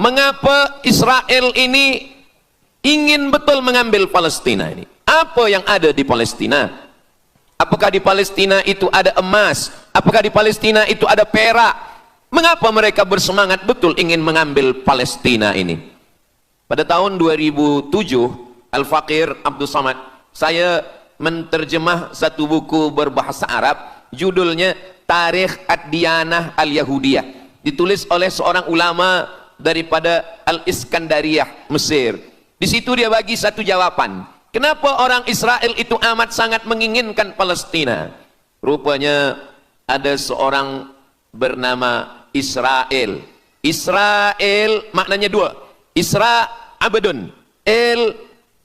Mengapa Israel ini ingin betul mengambil Palestina ini? Apa yang ada di Palestina? Apakah di Palestina itu ada emas? Apakah di Palestina itu ada perak? Mengapa mereka bersemangat betul ingin mengambil Palestina ini? Pada tahun 2007, Al-Faqir Abdul Samad, saya menterjemah satu buku berbahasa Arab, judulnya Tarikh Ad-Diyanah Al-Yahudiyah, ditulis oleh seorang ulama daripada Al-Iskandariyah, Mesir. Di situ dia bagi satu jawaban. Kenapa orang Israel itu amat sangat menginginkan Palestina? Rupanya ada seorang bernama Israel. Israel maknanya dua. Isra abdun. El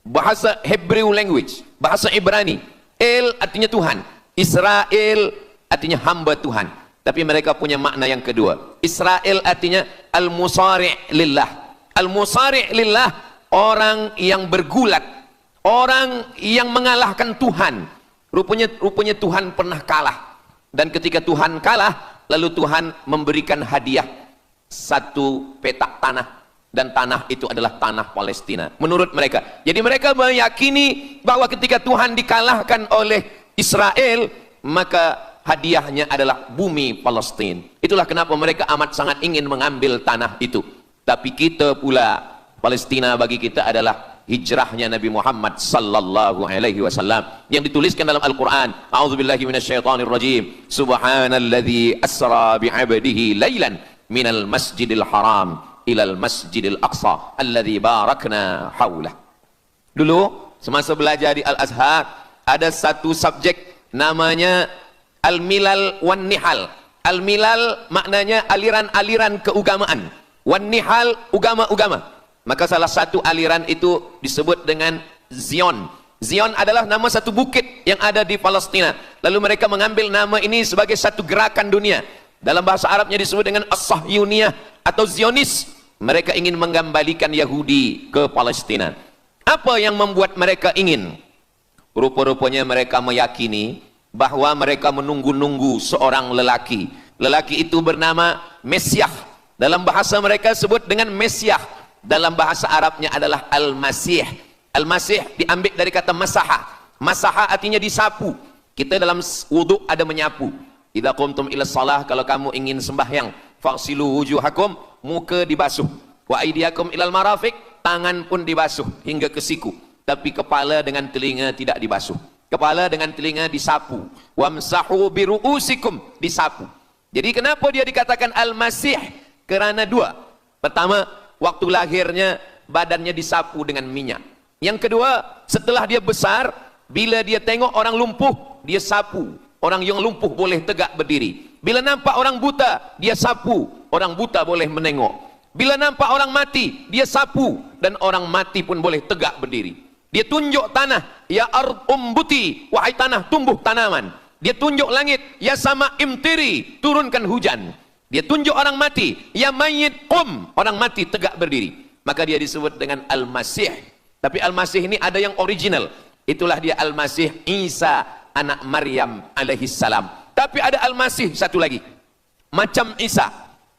bahasa Hebrew language, bahasa Ibrani. El artinya Tuhan. Israel artinya hamba Tuhan. Tapi mereka punya makna yang kedua. Israel artinya al-musari' lillah. Al-musari' lillah, orang yang bergulat, orang yang mengalahkan Tuhan. Rupanya Tuhan pernah kalah. Dan ketika Tuhan kalah, lalu Tuhan memberikan hadiah satu petak tanah, dan tanah itu adalah tanah Palestina menurut mereka. Jadi mereka meyakini bahwa ketika Tuhan dikalahkan oleh Israel, maka hadiahnya adalah bumi Palestina. Itulah kenapa mereka amat sangat ingin mengambil tanah itu. Tapi kita pula, Palestina bagi kita adalah hijrahnya Nabi Muhammad sallallahu alaihi wasallam yang dituliskan dalam Al-Qur'an. A'udzubillahi minasyaitonir rajim. Subhanalladzi asra bi'abdihi lailan minal masjidil haram ilal masjidil aqsa alladzi barakna haulah. Dulu semasa belajar di Al-Azhar ada satu subjek namanya Al-Milal wan Nihal. Al-Milal maknanya aliran-aliran keagamaan, wan Nihal agama-agama. Maka salah satu aliran itu disebut dengan Zion. Zion adalah nama satu bukit yang ada di Palestina. Lalu mereka mengambil nama ini sebagai satu gerakan dunia. Dalam bahasa Arabnya disebut dengan As-Sahyuniyah atau Zionis. Mereka ingin mengembalikan Yahudi ke Palestina. Apa yang membuat mereka ingin? Rupa-rupanya mereka meyakini bahwa mereka menunggu-nunggu seorang lelaki. Lelaki itu bernama Mesiah. Dalam bahasa mereka sebut dengan Mesiah. Dalam bahasa Arabnya adalah Al-Masih. Al-Masih diambil dari kata masaha. Masaha artinya disapu. Kita dalam wudhu ada menyapu. Idza qumtum ila shalah, kalau kamu ingin sembahyang, faghsilu wujuhakum, muka dibasuh. Wa aydiyakum ilal marafiq, tangan pun dibasuh hingga ke siku. Tapi kepala dengan telinga tidak dibasuh. Kepala dengan telinga disapu. Wamsahu biru'usikum, disapu. Jadi kenapa dia dikatakan Al-Masih? Kerana dua. Pertama, waktu lahirnya badannya disapu dengan minyak. Yang kedua, setelah dia besar, bila dia tengok orang lumpuh, dia sapu. Orang yang lumpuh boleh tegak berdiri. Bila nampak orang buta, dia sapu. Orang buta boleh menengok. Bila nampak orang mati, dia sapu. Dan orang mati pun boleh tegak berdiri. Dia tunjuk tanah, ya ard umbuti, wahai tanah tumbuh tanaman. Dia tunjuk langit, ya sama imtiri, turunkan hujan. Dia tunjuk orang mati, ya mayyit qum, orang mati tegak berdiri. Maka dia disebut dengan Al-Masih. Tapi Al-Masih ini ada yang original. Itulah dia Al-Masih Isa anak Maryam alaihi salam. Tapi ada Al-Masih satu lagi, macam Isa.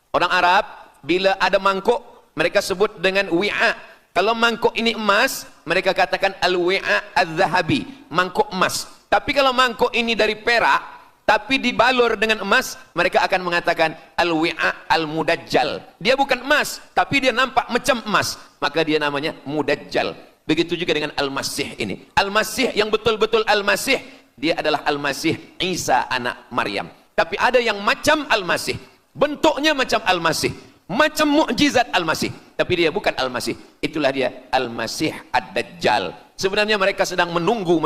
Orang Arab bila ada mangkuk, mereka sebut dengan wi'a. Kalau mangkuk ini emas, mereka katakan al-wi'a al-zahabi, mangkuk emas. Tapi kalau mangkuk ini dari perak, tapi dibalur dengan emas, mereka akan mengatakan al-wi'a al-mudajjal. Dia bukan emas, tapi dia nampak macam emas, maka dia namanya mudajjal. Begitu juga dengan Al-Masih ini. Al-Masih yang betul-betul Al-Masih, dia adalah Al-Masih Isa anak Maryam. Tapi ada yang macam Al-Masih, bentuknya macam Al-Masih, macam mukjizat Al-Masih, tapi dia bukan Al-Masih. Itulah dia Al-Masih Ad-Dajjal. Sebenarnya mereka sedang menunggu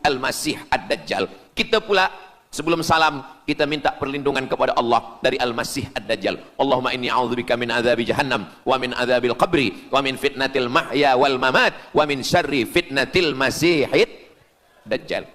Al-Masih Ad-Dajjal. Kita pula sebelum salam, kita minta perlindungan kepada Allah dari Al-Masih Ad-Dajjal. Allahumma inni a'udzubika min adzabi jahannam wa min adzabil qabri wa min fitnatil mahya wal mamat wa min syarri fitnatil masihid Dajjal.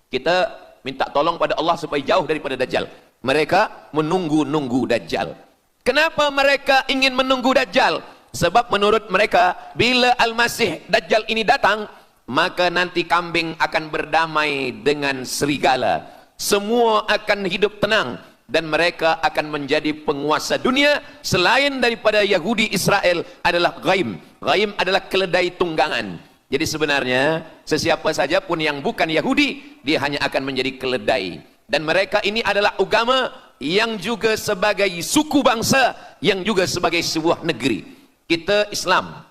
Kita minta tolong pada Allah supaya jauh daripada Dajjal. Mereka menunggu-nunggu Dajjal. Kenapa mereka ingin menunggu Dajjal? Sebab menurut mereka, bila Al-Masih Dajjal ini datang, maka nanti kambing akan berdamai dengan serigala. Semua akan hidup tenang. dan mereka akan menjadi penguasa dunia. Selain daripada Yahudi Israel adalah ghaim. Ghaim adalah keledai tunggangan. Jadi sebenarnya sesiapa saja pun yang bukan Yahudi, dia hanya akan menjadi keledai. Dan mereka ini adalah agama yang juga sebagai suku bangsa, yang juga sebagai sebuah negeri. Kita Islam,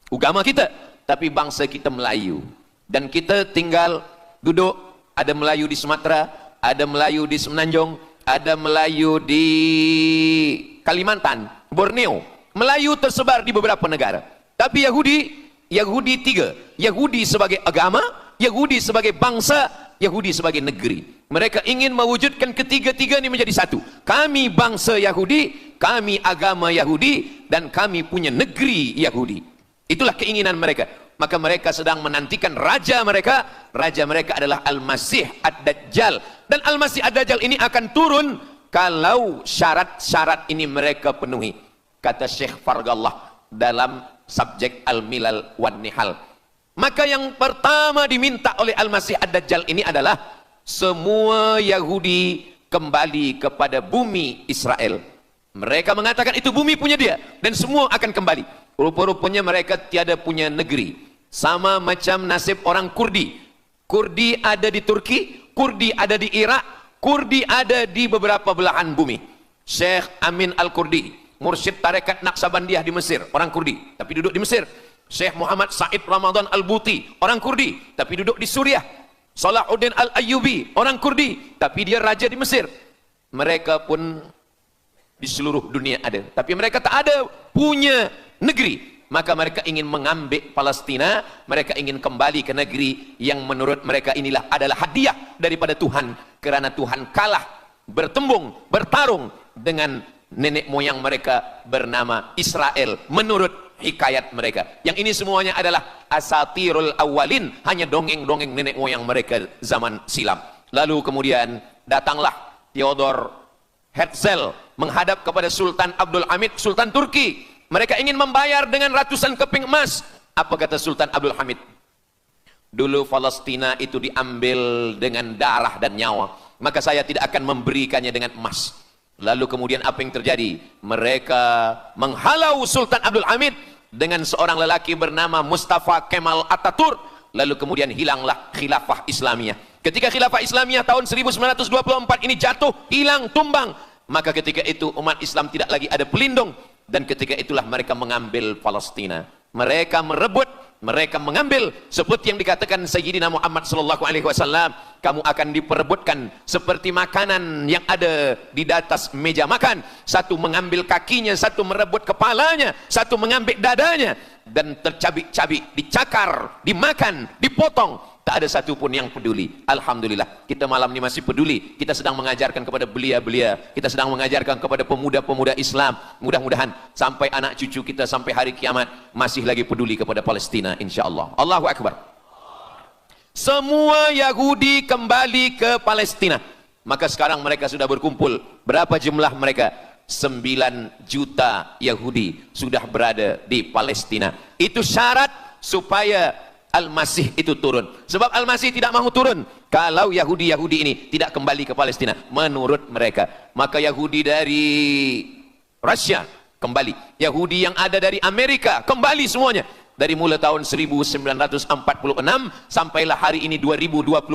agama kita, tapi bangsa kita Melayu. Dan kita tinggal duduk, ada Melayu di Sumatera, ada Melayu di Semenanjung, ada Melayu di Kalimantan, Borneo. Melayu tersebar di beberapa negara. Tapi Yahudi tiga. Yahudi sebagai agama, Yahudi sebagai bangsa, Yahudi sebagai negeri. Mereka ingin mewujudkan ketiga-tiga ini menjadi satu. Kami bangsa Yahudi, kami agama Yahudi, dan kami punya negeri Yahudi. Itulah keinginan mereka. Maka mereka sedang menantikan raja mereka. Raja mereka adalah Al-Masih Ad-Dajjal. Dan Al-Masih Ad-Dajjal ini akan turun kalau syarat-syarat ini mereka penuhi. Kata Syekh Fargallah dalam subjek Al-Milal wan Nihal. Maka yang pertama diminta oleh Al-Masih Ad-Dajjal ini adalah semua Yahudi kembali kepada bumi Israel. Mereka mengatakan itu bumi punya dia dan semua akan kembali. Rupa-rupanya mereka tiada punya negeri. Sama macam nasib orang Kurdi. Kurdi ada di Turki, Kurdi ada di Irak, Kurdi ada di beberapa belahan bumi. Syekh Amin Al-Kurdi, mursyid tarekat Naqsabandiyah di Mesir, orang Kurdi, tapi duduk di Mesir. Syekh Muhammad Said Ramadan Al-Buti, orang Kurdi, tapi duduk di Suriah. Salahuddin Al-Ayyubi, orang Kurdi, tapi dia raja di Mesir. Mereka pun di seluruh dunia ada, tapi mereka tak ada punya negeri. Maka mereka ingin mengambil Palestina, mereka ingin kembali ke negeri yang menurut mereka inilah adalah hadiah daripada Tuhan, kerana Tuhan kalah bertembung, bertarung dengan nenek moyang mereka bernama Israel menurut hikayat mereka. Yang ini semuanya adalah asatirul awalin, hanya dongeng-dongeng nenek moyang mereka zaman silam. Lalu kemudian datanglah Theodor Herzl menghadap kepada Sultan Abdul Hamid, Sultan Turki. Mereka ingin membayar dengan ratusan keping emas. Apa kata Sultan Abdul Hamid? Dulu Palestina itu diambil dengan darah dan nyawa, maka saya tidak akan memberikannya dengan emas. Lalu kemudian apa yang terjadi? Mereka menghalau Sultan Abdul Hamid dengan seorang lelaki bernama Mustafa Kemal Ataturk. Lalu kemudian hilanglah khilafah Islamiyah. Ketika khilafah Islamiyah tahun 1924 ini jatuh, hilang, tumbang, maka ketika itu umat Islam tidak lagi ada pelindung. Dan ketika itulah mereka mengambil Palestina. Mereka merebut, mereka mengambil, seperti yang dikatakan Sayyidina Muhammad sallallahu alaihi wasallam, kamu akan diperebutkan seperti makanan yang ada di atas meja makan. Satu mengambil kakinya, satu merebut kepalanya, satu mengambil dadanya, dan tercabik-cabik, dicakar, dimakan, dipotong. Tak ada satu pun yang peduli. Alhamdulillah, kita malam ini masih peduli. Kita sedang mengajarkan kepada belia-belia, kita sedang mengajarkan kepada pemuda-pemuda Islam. Mudah-mudahan sampai anak cucu kita sampai hari kiamat masih lagi peduli kepada Palestina, insyaAllah. Allahu Akbar. Semua Yahudi kembali ke Palestina. Maka sekarang mereka sudah berkumpul. Berapa jumlah mereka? 9 juta Yahudi sudah berada di Palestina. Itu syarat supaya Al-Masih itu turun. Sebab Al-Masih tidak mahu turun kalau Yahudi-Yahudi ini tidak kembali ke Palestina menurut mereka. Maka Yahudi dari Rusia kembali, Yahudi yang ada dari Amerika kembali semuanya. Dari mulai tahun 1946 sampailah hari ini 2025,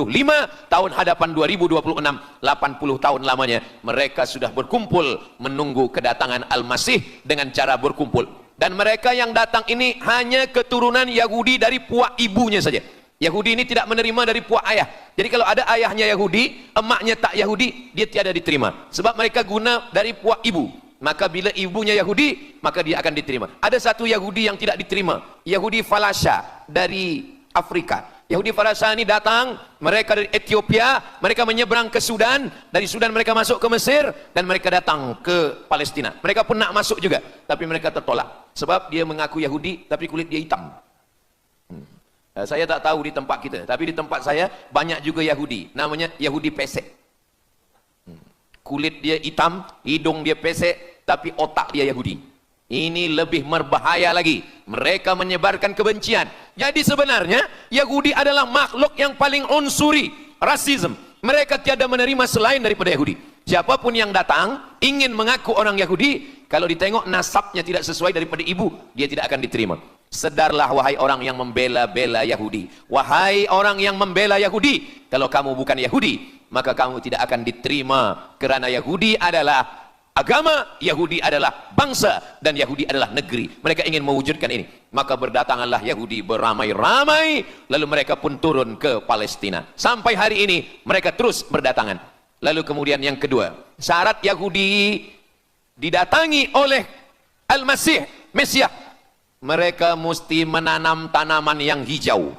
tahun hadapan 2026, 80 tahun lamanya mereka sudah berkumpul menunggu kedatangan Al-Masih dengan cara berkumpul. Dan mereka yang datang ini hanya keturunan Yahudi dari puak ibunya saja. Yahudi ini tidak menerima dari puak ayah. Jadi kalau ada ayahnya Yahudi, emaknya tak Yahudi, dia tiada diterima. Sebab mereka guna dari puak ibu. Maka bila ibunya Yahudi, maka dia akan diterima. Ada satu Yahudi yang tidak diterima, Yahudi Falasha dari Afrika. Yahudi Falasha ini datang, mereka dari Ethiopia, mereka menyeberang ke Sudan, dari Sudan mereka masuk ke Mesir, dan mereka datang ke Palestina. Mereka pun nak masuk juga, tapi mereka tertolak. Sebab dia mengaku Yahudi, tapi kulit dia hitam. Saya tak tahu di tempat kita, tapi di tempat saya banyak juga Yahudi, namanya Yahudi pesek. Kulit dia hitam, hidung dia pesek, tapi otak dia Yahudi. Ini lebih berbahaya lagi. Mereka menyebarkan kebencian. Jadi sebenarnya Yahudi adalah makhluk yang paling unsuri, rasisme. Mereka tiada menerima selain daripada Yahudi. Siapapun yang datang ingin mengaku orang Yahudi, kalau ditengok nasabnya tidak sesuai daripada ibu, dia tidak akan diterima. Sedarlah wahai orang yang membela-bela Yahudi. Wahai orang yang membela Yahudi, kalau kamu bukan Yahudi, maka kamu tidak akan diterima. Kerana Yahudi adalah agama, Yahudi adalah bangsa, dan Yahudi adalah negeri. Mereka ingin mewujudkan ini. Maka berdatanganlah Yahudi beramai-ramai, lalu mereka pun turun ke Palestina. Sampai hari ini mereka terus berdatangan. Lalu kemudian yang kedua, syarat Yahudi didatangi oleh Al-Masih, Mesias, mereka mesti menanam tanaman yang hijau.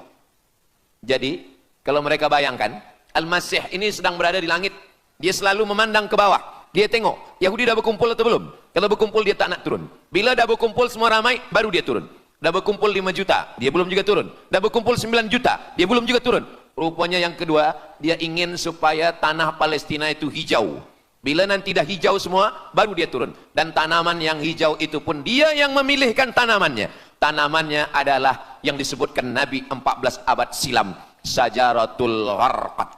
Jadi kalau mereka bayangkan, Al-Masih ini sedang berada di langit, dia selalu memandang ke bawah, dia tengok Yahudi dah berkumpul atau belum. Kalau berkumpul dia tak nak turun. Bila dah berkumpul semua ramai, baru dia turun. Dah berkumpul 5 juta, dia belum juga turun. Dah berkumpul 9 juta, dia belum juga turun. Rupanya yang kedua, dia ingin supaya tanah Palestina itu hijau. Bila nanti dah hijau semua, baru dia turun. Dan tanaman yang hijau itu pun dia yang memilihkan tanamannya. Tanamannya adalah yang disebutkan Nabi 14 abad silam, Syajaratul Gharqad.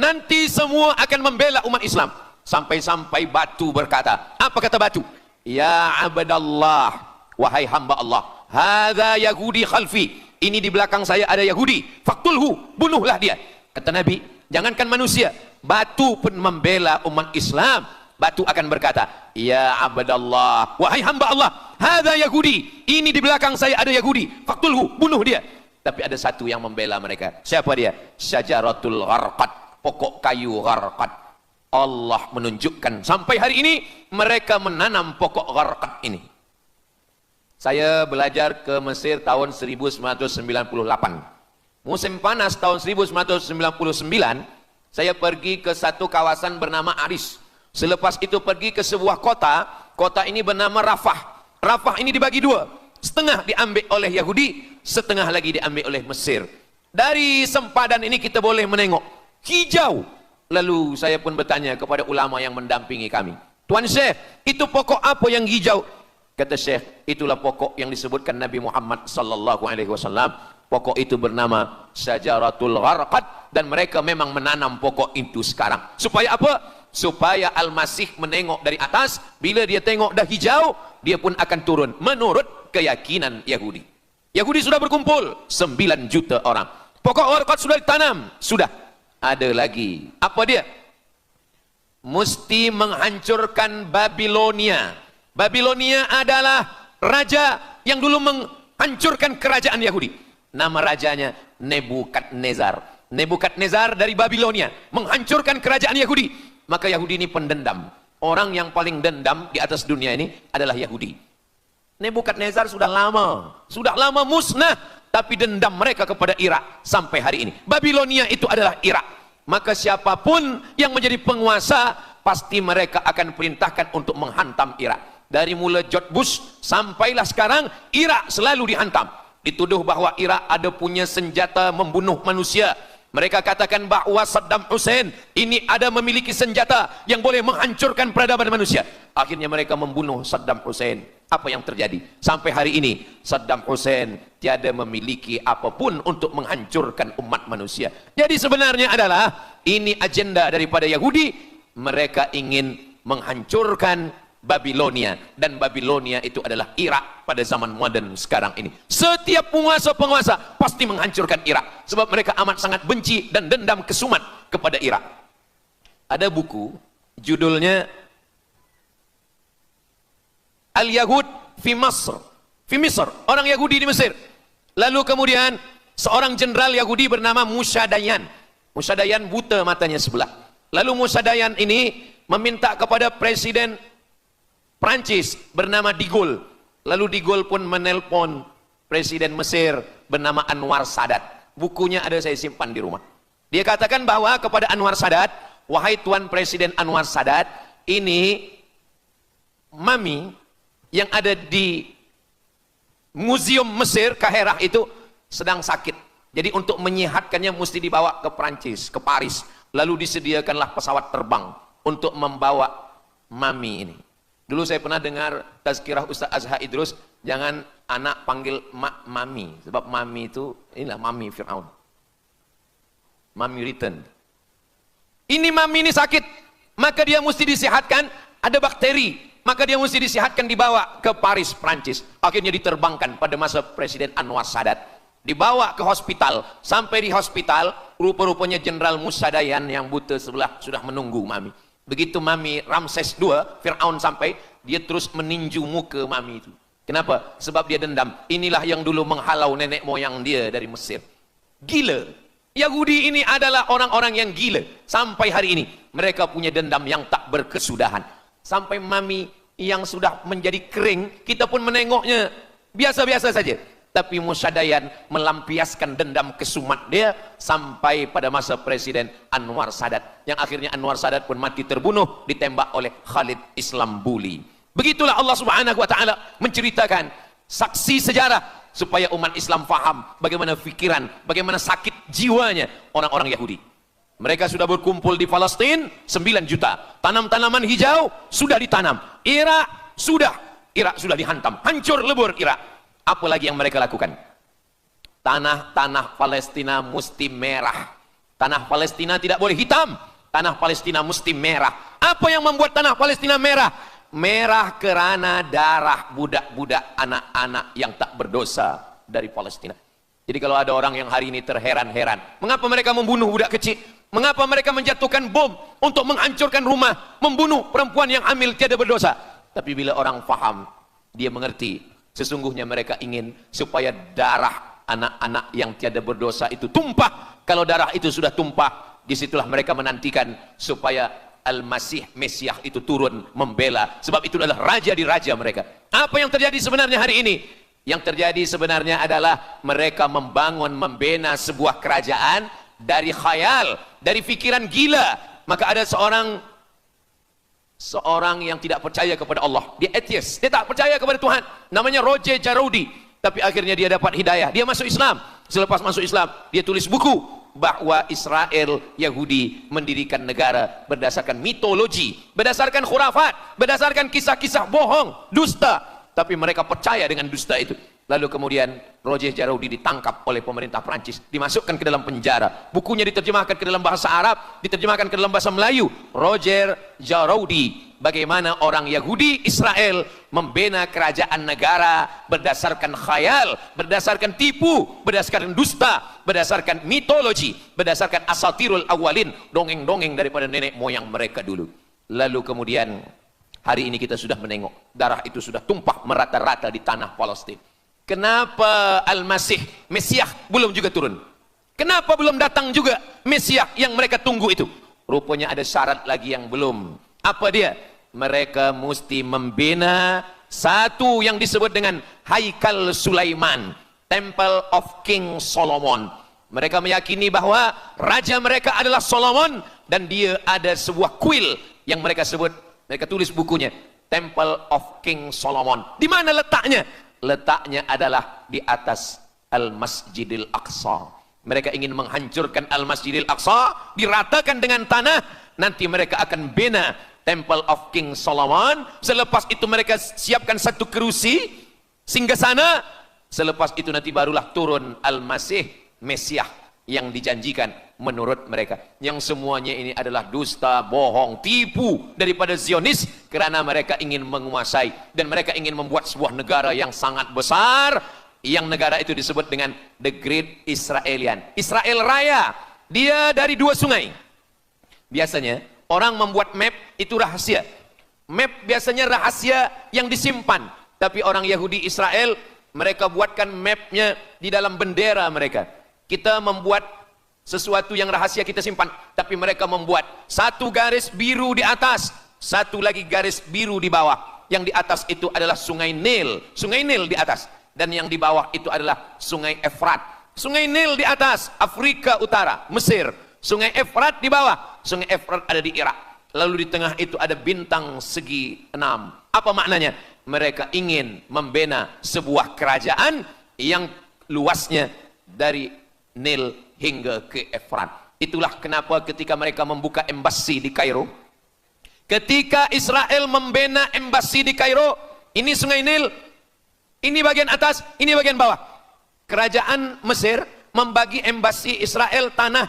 Nanti semua akan membela umat Islam. Sampai-sampai batu berkata, apa kata batu? Ya abdallah, wahai hamba Allah, hadza Yahudi khalfi, ini di belakang saya ada Yahudi, faktulhu, bunuhlah dia. Kata Nabi, jangankan manusia, batu pun membela umat Islam. Batu akan berkata, ya abdallah, wahai hamba Allah, hadza Yahudi, ini di belakang saya ada Yahudi, faktulhu, bunuh dia. Tapi ada satu yang membela mereka. Siapa dia? Syajaratul Gharqad, pokok kayu Gharqad. Allah menunjukkan sampai hari ini mereka menanam pokok Gharqad ini. Saya belajar ke Mesir tahun 1998. Musim panas tahun 1999, saya pergi ke satu kawasan bernama Aris. Selepas itu pergi ke sebuah kota, kota ini bernama Rafah. Rafah ini dibagi dua, setengah diambil oleh Yahudi, setengah lagi diambil oleh Mesir. Dari sempadan ini kita boleh menengok hijau. Lalu saya pun bertanya kepada ulama yang mendampingi kami, Tuan Syekh, itu pokok apa yang hijau? Kata Syekh, itulah pokok yang disebutkan Nabi Muhammad sallallahu alaihi wasallam. Pokok itu bernama Syajaratul Gharqad, dan mereka memang menanam pokok itu sekarang. Supaya apa? Supaya Al-Masih menengok dari atas, bila dia tengok dah hijau, dia pun akan turun menurut keyakinan Yahudi. Yahudi sudah berkumpul 9 juta orang. Pokok Gharqad sudah ditanam, sudah. Ada lagi. Apa dia? Mesti menghancurkan Babilonia. Babilonia adalah raja yang dulu menghancurkan kerajaan Yahudi. Nama rajanya Nebukadnezar. Nebukadnezar dari Babilonia menghancurkan kerajaan Yahudi. Maka Yahudi ini pendendam. Orang yang paling dendam di atas dunia ini adalah Yahudi. Nebukadnezar sudah lama musnah. Tapi dendam mereka kepada Irak sampai hari ini. Babilonia itu adalah Irak. Maka siapapun yang menjadi penguasa, pasti mereka akan perintahkan untuk menghantam Irak. Dari mula George Bush sampailah sekarang, Irak selalu dihantam. Dituduh bahwa Irak ada punya senjata membunuh manusia. Mereka katakan bahwa Saddam Hussein ini ada memiliki senjata yang boleh menghancurkan peradaban manusia. Akhirnya mereka membunuh Saddam Hussein. Apa yang terjadi? Sampai hari ini Saddam Hussein tiada memiliki apapun untuk menghancurkan umat manusia. Jadi sebenarnya adalah ini agenda daripada Yahudi. Mereka ingin menghancurkan Babilonia, dan Babilonia itu adalah Irak pada zaman modern sekarang ini. Setiap penguasa-penguasa pasti menghancurkan Irak, sebab mereka amat sangat benci dan dendam kesumat kepada Irak. Ada buku judulnya Al-Yahud fi Masr, orang Yahudi di Mesir. Lalu kemudian seorang jenderal Yahudi bernama Musa Dayan. Musa Dayan buta matanya sebelah. Lalu Musa Dayan ini meminta kepada Presiden Prancis bernama De Gaulle. Lalu De Gaulle pun menelpon Presiden Mesir bernama Anwar Sadat. Bukunya ada, saya simpan di rumah. Dia katakan bahwa kepada Anwar Sadat, wahai Tuan Presiden Anwar Sadat, ini mami yang ada di Museum Mesir Kaherah itu sedang sakit. Jadi untuk menyehatkannya mesti dibawa ke Prancis, ke Paris. Lalu disediakanlah pesawat terbang untuk membawa mami ini. Dulu saya pernah dengar tazkirah Ustaz Azhar Idrus, jangan anak panggil mami, sebab mami itu inilah mami Fir'aun. Mami return. Ini mami ini sakit. maka dia mesti disehatkan, ada bakteri, maka dia mesti disehatkan, dibawa ke Paris, Prancis. Akhirnya diterbangkan pada masa Presiden Anwar Sadat, dibawa ke hospital. Sampai di hospital, rupa-rupanya Jenderal Musa Dayan yang buta sebelah sudah menunggu Mami. Begitu Mami Ramses II, Fir'aun sampai, dia terus meninju muka Mami itu. Kenapa? Sebab dia dendam. Inilah yang dulu menghalau nenek moyang dia dari Mesir. Gila. Yahudi ini adalah orang-orang yang gila. Sampai hari ini mereka punya dendam yang tak berkesudahan. Sampai Mami yang sudah menjadi kering, kita pun menengoknya biasa-biasa saja. Tapi Musa Dayan melampiaskan dendam kesumat dia sampai pada masa Presiden Anwar Sadat, yang akhirnya Anwar Sadat pun mati terbunuh ditembak oleh Khalid Islambuli. Begitulah Allah Subhanahu wa taala menceritakan saksi sejarah supaya umat Islam faham bagaimana fikiran, bagaimana sakit jiwanya orang-orang Yahudi. Mereka sudah berkumpul di Palestina 9 juta. Tanam-tanaman hijau sudah ditanam. Irak sudah dihantam. Hancur lebur Irak. Apa lagi yang mereka lakukan? Tanah Palestina mesti merah. Tanah Palestina tidak boleh hitam. Tanah Palestina mesti merah. Apa yang membuat tanah Palestina merah? Merah kerana darah budak-budak, anak-anak yang tak berdosa dari Palestina. Jadi kalau ada orang yang hari ini terheran-heran, mengapa mereka membunuh budak kecil? Mengapa mereka menjatuhkan bom untuk menghancurkan rumah, membunuh perempuan yang hamil tiada berdosa? Tapi bila orang faham, dia mengerti, sesungguhnya mereka ingin supaya darah anak-anak yang tiada berdosa itu tumpah. Kalau darah itu sudah tumpah, disitulah mereka menantikan supaya Al-Masih, Mesiah itu turun membela. Sebab itu adalah raja di raja mereka. Apa yang terjadi sebenarnya hari ini? Yang terjadi sebenarnya adalah mereka membangun, membina sebuah kerajaan dari khayal, dari fikiran gila. Maka ada seorang yang tidak percaya kepada Allah. Dia atheist, dia tak percaya kepada Tuhan. Namanya Roger Jarroudi. Tapi akhirnya dia dapat hidayah. Dia masuk Islam. Selepas masuk Islam, dia tulis buku bahwa Israel, Yahudi mendirikan negara berdasarkan mitologi, berdasarkan khurafat, berdasarkan kisah-kisah bohong, dusta. Tapi mereka percaya dengan dusta itu. Lalu kemudian Roger Jarroudi ditangkap oleh pemerintah Prancis, dimasukkan ke dalam penjara. Bukunya diterjemahkan ke dalam bahasa Arab, diterjemahkan ke dalam bahasa Melayu. Roger Jarroudi, bagaimana orang Yahudi Israel membina kerajaan negara berdasarkan khayal, berdasarkan tipu, berdasarkan dusta, berdasarkan mitologi, berdasarkan asatirul awalin, dongeng-dongeng daripada nenek moyang mereka dulu. Lalu kemudian hari ini kita sudah menengok darah itu sudah tumpah merata-rata di tanah Palestina. Kenapa Al-Masih, Mesiah belum juga turun? Kenapa belum datang juga Mesiah yang mereka tunggu itu? Rupanya ada syarat lagi yang belum. Apa dia? Mereka mesti membina satu yang disebut dengan Haikal Sulaiman, Temple of King Solomon. Mereka meyakini bahwa raja mereka adalah Solomon, dan dia ada sebuah kuil yang mereka sebut, mereka tulis bukunya, Temple of King Solomon. Di mana letaknya? Letaknya adalah di atas Al-Masjidil Aqsa. Mereka ingin menghancurkan Al-Masjidil Aqsa, diratakan dengan tanah. Nanti mereka akan bina Temple of King Solomon. Selepas itu mereka siapkan satu kerusi singgasana. Selepas itu nanti barulah turun Al-Masih, Mesiah yang dijanjikan menurut mereka. Yang semuanya ini adalah dusta, bohong, tipu daripada Zionis, kerana mereka ingin menguasai dan mereka ingin membuat sebuah negara yang sangat besar, yang negara itu disebut dengan The Great Israelian. Israel Raya, dia dari 2 sungai. Biasanya orang membuat map itu rahasia. Map biasanya rahasia yang disimpan. Tapi orang Yahudi Israel, mereka buatkan mapnya di dalam bendera mereka. Kita membuat sesuatu yang rahasia kita simpan, tapi mereka membuat satu garis biru di atas, satu lagi garis biru di bawah. Yang di atas itu adalah Sungai Nil di atas, dan yang di bawah itu adalah Sungai Efrat. Sungai Nil di atas, Afrika Utara, Mesir. Sungai Efrat di bawah, Sungai Efrat ada di Irak. Lalu di tengah itu ada bintang segi 6. Apa maknanya? Mereka ingin membina sebuah kerajaan yang luasnya dari Nil hingga ke Efrat. Itulah kenapa ketika mereka membuka embasi di Kairo, ketika Israel membina embasi di Kairo, ini Sungai Nil, ini bagian atas, ini bagian bawah. Kerajaan Mesir membagi embasi Israel tanah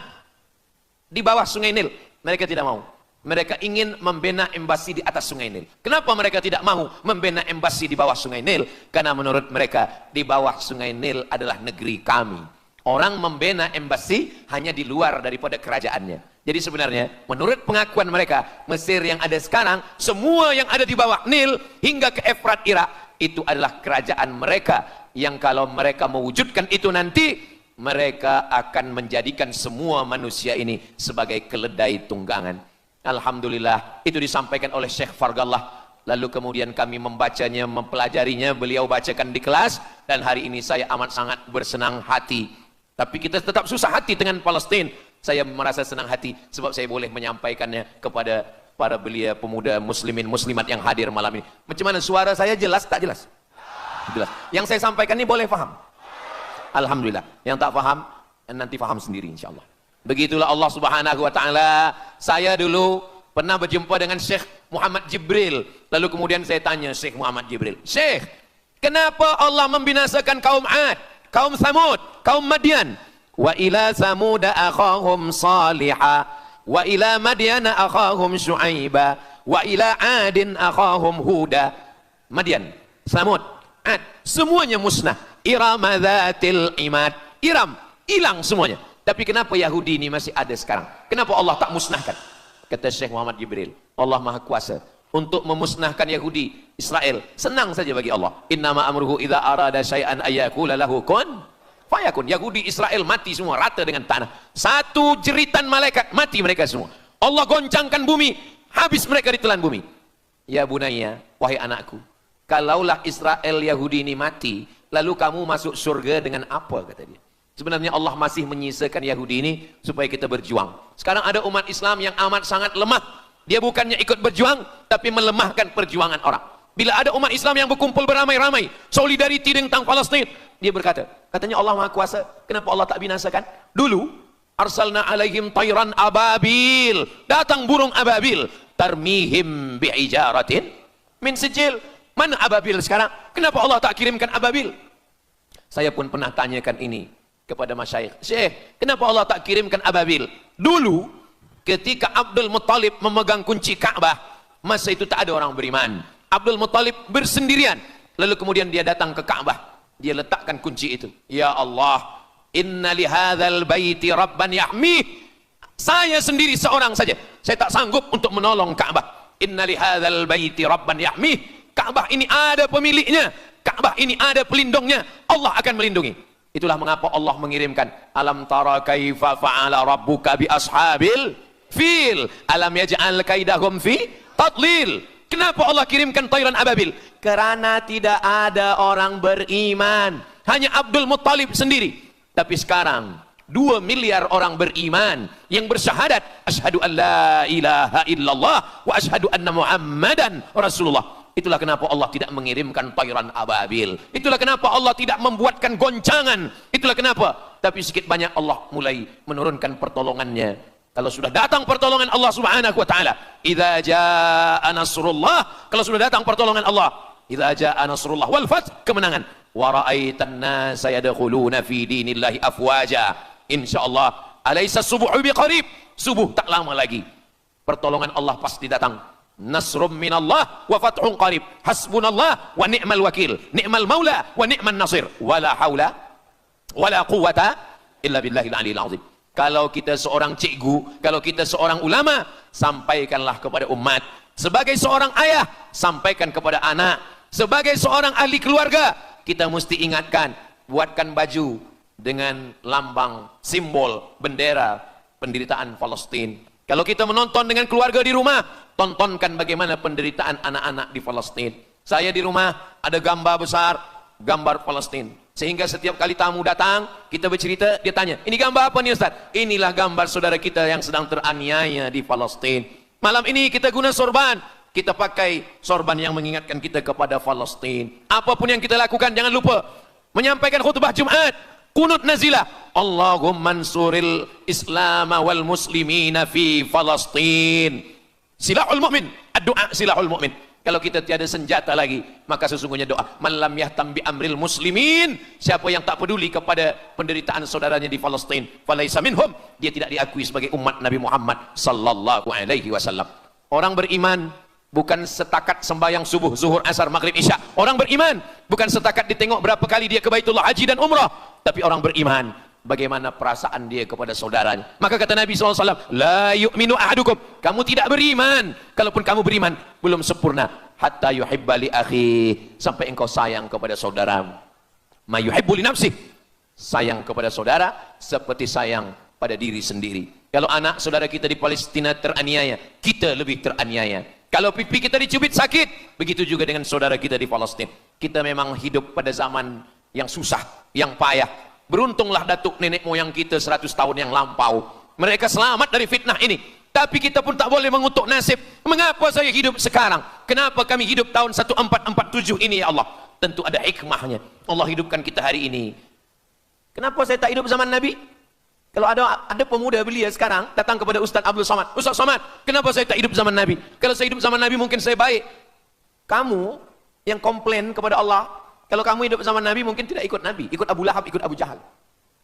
di bawah Sungai Nil. Mereka tidak mau. Mereka ingin membina embasi di atas Sungai Nil. Kenapa mereka tidak mau membina embasi di bawah Sungai Nil? Karena menurut mereka di bawah Sungai Nil adalah negeri kami. Orang membina embasi hanya di luar daripada kerajaannya. Jadi sebenarnya menurut pengakuan mereka, Mesir yang ada sekarang, semua yang ada di bawah Nil hingga ke Efrat Irak, itu adalah kerajaan mereka. Yang kalau mereka mewujudkan itu nanti, mereka akan menjadikan semua manusia ini sebagai keledai tunggangan. Alhamdulillah, itu disampaikan oleh Syekh Fargallah. Lalu kemudian kami membacanya, mempelajarinya, beliau bacakan di kelas, dan hari ini saya amat sangat bersenang hati. Tapi kita tetap susah hati dengan Palestina. Saya merasa senang hati sebab saya boleh menyampaikannya kepada para belia pemuda muslimin muslimat yang hadir malam ini. Macam mana suara saya, jelas tak jelas? Jelas. Yang saya sampaikan ini boleh faham? Alhamdulillah. Yang tak faham, nanti faham sendiri insyaAllah. Begitulah Allah Subhanahu wa ta'ala. Saya dulu pernah berjumpa dengan Syekh Muhammad Jibril. Lalu kemudian saya tanya Syekh Muhammad Jibril, Syekh, kenapa Allah membinasakan kaum Ad, kaum Samud, kaum Madian? Wa ila Samuda akhahum Salihah, wa ila Madiana akhahum Syuaiba, wa ila Adin akhahum Huda. Madian, Samud, Ad, semuanya musnah. Iram dzatil imad, Iram, hilang semuanya. Tapi kenapa Yahudi ini masih ada sekarang? Kenapa Allah tak musnahkan? Kata Syekh Muhammad Jibril, Allah Maha Kuasa untuk memusnahkan Yahudi, Israel. Senang saja bagi Allah. Innama amruhu idza arada syai'an ayyakula lahu kun fayakun. Yahudi, Israel mati semua rata dengan tanah. Satu jeritan malaikat mati mereka semua. Allah goncangkan bumi, habis mereka ditelan bumi. Ya bunayya, wahai anakku, kalaulah Israel Yahudi ini mati, lalu kamu masuk surga dengan apa, kata dia. Sebenarnya Allah masih menyisakan Yahudi ini supaya kita berjuang. Sekarang ada umat Islam yang amat sangat lemah. Dia bukannya ikut berjuang, tapi melemahkan perjuangan orang. Bila ada umat Islam yang berkumpul beramai-ramai, solidariti tentang Palestin, dia berkata, katanya Allah Maha Kuasa, kenapa Allah tak binasakan? Dulu, arsalna alaihim tayran ababil, datang burung ababil, tarmihim bi'ijaratin min sijil. Mana ababil sekarang? Kenapa Allah tak kirimkan ababil? Saya pun pernah tanyakan ini kepada masyayikh, Syekh, kenapa Allah tak kirimkan ababil? Dulu ketika Abdul Muttalib memegang kunci Ka'bah, masa itu tak ada orang beriman. Abdul Muttalib bersendirian, lalu kemudian dia datang ke Ka'bah, dia letakkan kunci itu. Ya Allah, inna lihadzal baiti rabban yahmih. Saya sendiri seorang saja, saya tak sanggup untuk menolong Ka'bah. Inna lihadzal baiti rabban yahmih. Ka'bah ini ada pemiliknya, Ka'bah ini ada pelindungnya, Allah akan melindungi. Itulah mengapa Allah mengirimkan alam tara kaifa fa'ala rabbuka bi ashabil fil alam yaj'al kaidahum fi tadlil. Kenapa Allah kirimkan tayran ababil? Karena tidak ada orang beriman, hanya Abdul Muttalib sendiri. Tapi sekarang 2 miliar orang beriman yang bersyahadat asyhadu an la ilaha illallah wa asyhadu anna muhammadan rasulullah. Itulah kenapa Allah tidak mengirimkan tayran ababil. Itulah kenapa Allah tidak membuatkan goncangan. Itulah kenapa. Tapi sedikit banyak Allah mulai menurunkan pertolongannya. Kalau sudah datang pertolongan Allah Subhanahu wa taala, idza jaa nasrullah, kalau sudah datang pertolongan Allah, idza jaa nasrullah wal fath, kemenangan. Wa ra'aitan nasa yadkhuluna fi dinillahi afwaja. Insyaallah, alaysa subuhu biqarib. Subuh tak lama lagi. Pertolongan Allah pasti datang. Nasrum minallah wa fathun qarib. Hasbunallah wa ni'mal wakil. Ni'mal maula wa ni'man nasir. Wala haula wala quwata illa billahil aliyil azim. Kalau kita seorang cikgu, kalau kita seorang ulama, sampaikanlah kepada umat. Sebagai seorang ayah, sampaikan kepada anak. Sebagai seorang ahli keluarga, kita mesti ingatkan, buatkan baju dengan lambang, simbol, bendera penderitaan Palestina. Kalau kita menonton dengan keluarga di rumah, tontonkan bagaimana penderitaan anak-anak di Palestina. Saya di rumah ada gambar besar, gambar Palestina. Sehingga setiap kali tamu datang, kita bercerita, dia tanya, ini gambar apa nih Ustaz? Inilah gambar saudara kita yang sedang teraniaya di Palestina. Malam ini kita guna sorban, kita pakai sorban yang mengingatkan kita kepada Palestina. Apapun yang kita lakukan, jangan lupa menyampaikan khutbah Jumat, qunut nazilah, Allahumma ansuril Islam wal muslimina fi Palestina. Silahul mu'min, ad-du'a silahul mu'min. Kalau kita tiada senjata lagi, maka sesungguhnya doa man lam yahtam bi amril muslimin, siapa yang tak peduli kepada penderitaan saudaranya di Palestin, falaisa minhum, dia tidak diakui sebagai umat Nabi Muhammad sallallahu alaihi wasallam. Orang beriman bukan setakat sembahyang subuh, zuhur, asar, maghrib, isya. Orang beriman bukan setakat ditengok berapa kali dia ke Baitullah haji dan umrah, tapi orang beriman bagaimana perasaan dia kepada saudaranya. Maka kata Nabi SAW, la yu'minu ahadukum, kamu tidak beriman, kalaupun kamu beriman belum sempurna, hatta yuhibba li akhi, sampai engkau sayang kepada saudaramu. Ma yuhibbu li nafsih, sayang kepada saudara seperti sayang pada diri sendiri. Kalau anak saudara kita di Palestina teraniaya, kita lebih teraniaya. Kalau pipi kita dicubit sakit, begitu juga dengan saudara kita di Palestina. Kita memang hidup pada zaman yang susah, yang payah. Beruntunglah datuk nenek moyang kita 100 tahun yang lampau, mereka selamat dari fitnah ini. Tapi kita pun tak boleh mengutuk nasib. Mengapa saya hidup sekarang? Kenapa kami hidup tahun 1447 ini ya Allah? Tentu ada hikmahnya. Allah hidupkan kita hari ini. Kenapa saya tak hidup zaman Nabi? Kalau ada pemuda belia sekarang datang kepada Ustaz Abdul Somad, Ustaz Somad, kenapa saya tak hidup zaman Nabi? Kalau saya hidup zaman Nabi mungkin saya baik. Kamu yang komplain kepada Allah, kalau kamu hidup zaman Nabi mungkin tidak ikut Nabi, ikut Abu Lahab, ikut Abu Jahal.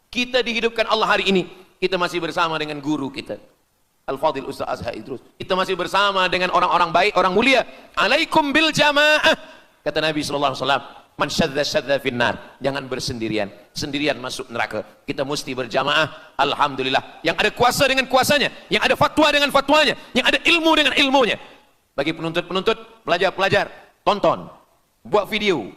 Kita dihidupkan Allah hari ini, kita masih bersama dengan guru kita, Al-Fadhil Ustaz Azhar Idrus. Kita masih bersama dengan orang-orang baik, orang mulia. Alaikum bil jamaah. Kata Nabi SAW, man syadza syadza finnar, jangan bersendirian, sendirian masuk neraka. Kita mesti berjamaah. Alhamdulillah, yang ada kuasa dengan kuasanya, yang ada fatwa dengan fatwanya, yang ada ilmu dengan ilmunya. Bagi penuntut-penuntut, pelajar-pelajar, tonton, buat video,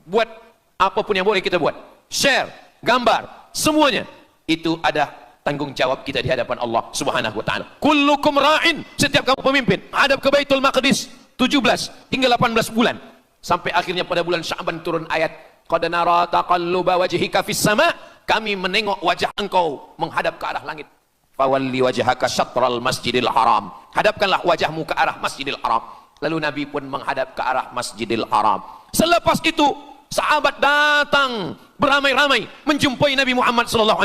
buat apapun yang boleh kita buat, share, gambar, semuanya itu ada tanggung jawab kita di hadapan Allah Subhanahu wa taala. Kullukum ra'in, setiap kamu pemimpin, hadap ke Baitul Maqdis 17 hingga 18 bulan. Sampai akhirnya pada bulan Sya'ban turun ayat, qad nara taqalluba wajhika fis sama, kami menengok wajah engkau menghadap ke arah langit. Fawalli wajhaka syatral masjidil haram, hadapkanlah wajahmu ke arah Masjidil Haram. Lalu Nabi pun menghadap ke arah Masjidil Haram. Selepas itu sahabat datang beramai-ramai menjumpai Nabi Muhammad SAW.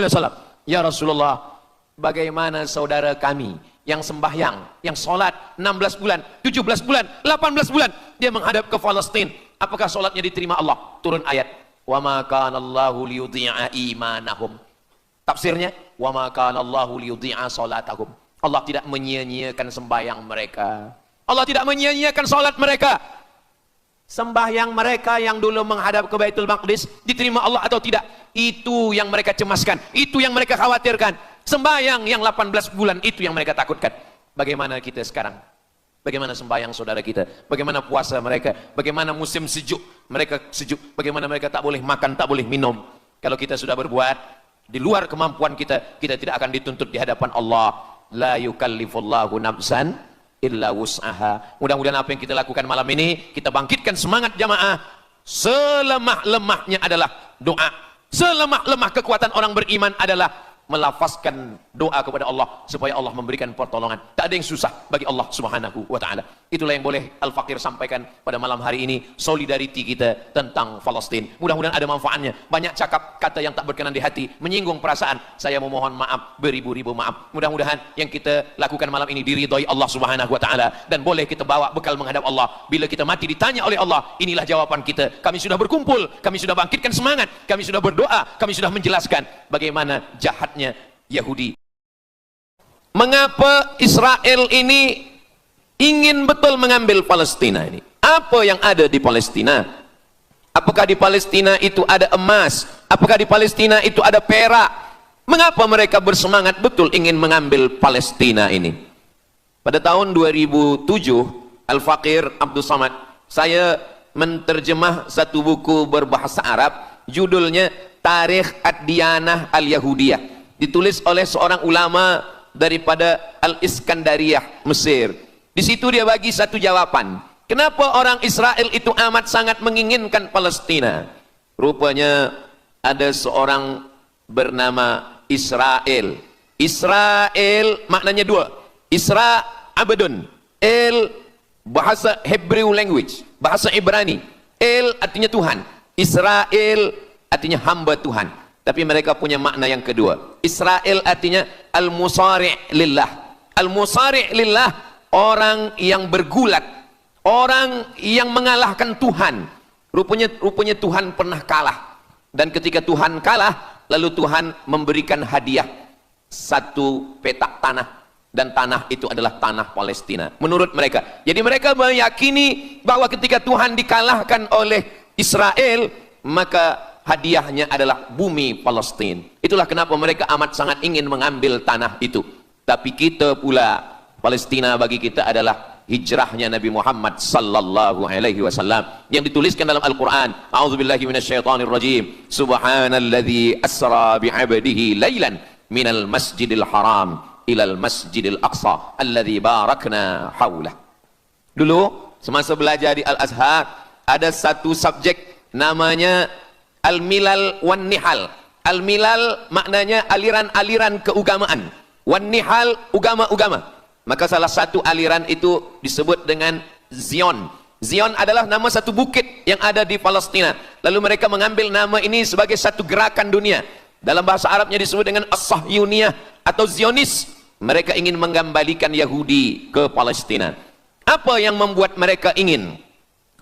Ya Rasulullah, bagaimana saudara kami yang sembahyang, yang solat 16 bulan, 17 bulan, 18 bulan, dia menghadap ke Palestina. Apakah solatnya diterima Allah? Turun ayat, wa ma kana Allahu liyudhi'a imanahum. Tafsirnya, wa ma kana Allahu liyudhi'a salatahum. Allah tidak menyia-nyiakan sembahyang mereka. Allah tidak menyia-nyiakan solat mereka. Sembahyang mereka yang dulu menghadap ke Baitul Maqdis diterima Allah atau tidak, itu yang mereka cemaskan, itu yang mereka khawatirkan. Sembahyang yang 18 bulan itu yang mereka takutkan. Bagaimana kita sekarang? Bagaimana sembahyang saudara kita? Bagaimana puasa mereka? Bagaimana musim sejuk? Mereka sejuk. Bagaimana mereka tak boleh makan, tak boleh minum? Kalau kita sudah berbuat di luar kemampuan kita, kita tidak akan dituntut di hadapan Allah. La yukallifullahu nafsan illa wus'aha. Mudah-mudahan apa yang kita lakukan malam ini, kita bangkitkan semangat jamaah. Selemah-lemahnya adalah doa. Selemah-lemah kekuatan orang beriman adalah melafazkan doa kepada Allah supaya Allah memberikan pertolongan. Tak ada yang susah bagi Allah Subhanahu wa taala. Itulah yang boleh Al-Faqir sampaikan pada malam hari ini, solidariti kita tentang Palestina. Mudah-mudahan ada manfaatnya. Banyak cakap kata yang tak berkenan di hati, menyinggung perasaan, saya memohon maaf, beribu-ribu maaf. Mudah-mudahan yang kita lakukan malam ini diridhai Allah Subhanahu wa taala dan boleh kita bawa bekal menghadap Allah. Bila kita mati ditanya oleh Allah, inilah jawaban kita. Kami sudah berkumpul, kami sudah bangkitkan semangat, kami sudah berdoa, kami sudah menjelaskan bagaimana jahatnya Yahudi. Mengapa Israel ini ingin betul mengambil Palestina ini? Apa yang ada di Palestina? Apakah di Palestina itu ada emas? Apakah di Palestina itu ada perak? Mengapa mereka bersemangat betul ingin mengambil Palestina ini? Pada tahun 2007, Al-Faqir Abdul Somad, saya menterjemah satu buku berbahasa Arab, judulnya Tarikh Ad-Diyanah Al-Yahudiyah, ditulis oleh seorang ulama daripada Al-Iskandariyah, Mesir. Di situ dia bagi satu jawaban. Kenapa orang Israel itu amat sangat menginginkan Palestina? Rupanya ada seorang bernama Israel. Israel maknanya dua. Isra abadun. El bahasa Hebrew language, bahasa Ibrani. El artinya Tuhan. Israel artinya hamba Tuhan. Tapi mereka punya makna yang kedua. Israel artinya al-musari' lillah. Al-musari' lillah, orang yang bergulat, Orang yang mengalahkan Tuhan. Rupanya Tuhan pernah kalah. Dan ketika Tuhan kalah, lalu Tuhan memberikan hadiah satu petak tanah. Dan tanah itu adalah tanah Palestina menurut mereka. Jadi mereka meyakini bahwa ketika Tuhan dikalahkan oleh Israel, maka hadiahnya adalah bumi Palestina. Itulah kenapa mereka amat sangat ingin mengambil tanah itu. Tapi kita pula, Palestina bagi kita adalah hijrahnya Nabi Muhammad sallallahu alaihi wasallam yang dituliskan dalam Al-Qur'an. A'udzubillahi minasyaitonirrajim. Subhanalladzi asra bi'abdihi lailan minal masjidil haram ilal masjidil aqsa alladzi barakna haulah. Dulu semasa belajar di Al-Azhar ada satu subjek namanya Al-Milal wan Nihal. Al-Milal maknanya aliran-aliran keugamaan, wan Nihal ugama-ugama. Maka salah satu aliran itu disebut dengan Zion. Zion adalah nama satu bukit yang ada di Palestina. Lalu mereka mengambil nama ini sebagai satu gerakan dunia. Dalam bahasa Arabnya disebut dengan As-Sahyuniyah atau Zionis. Mereka ingin mengembalikan Yahudi ke Palestina. Apa yang membuat mereka ingin?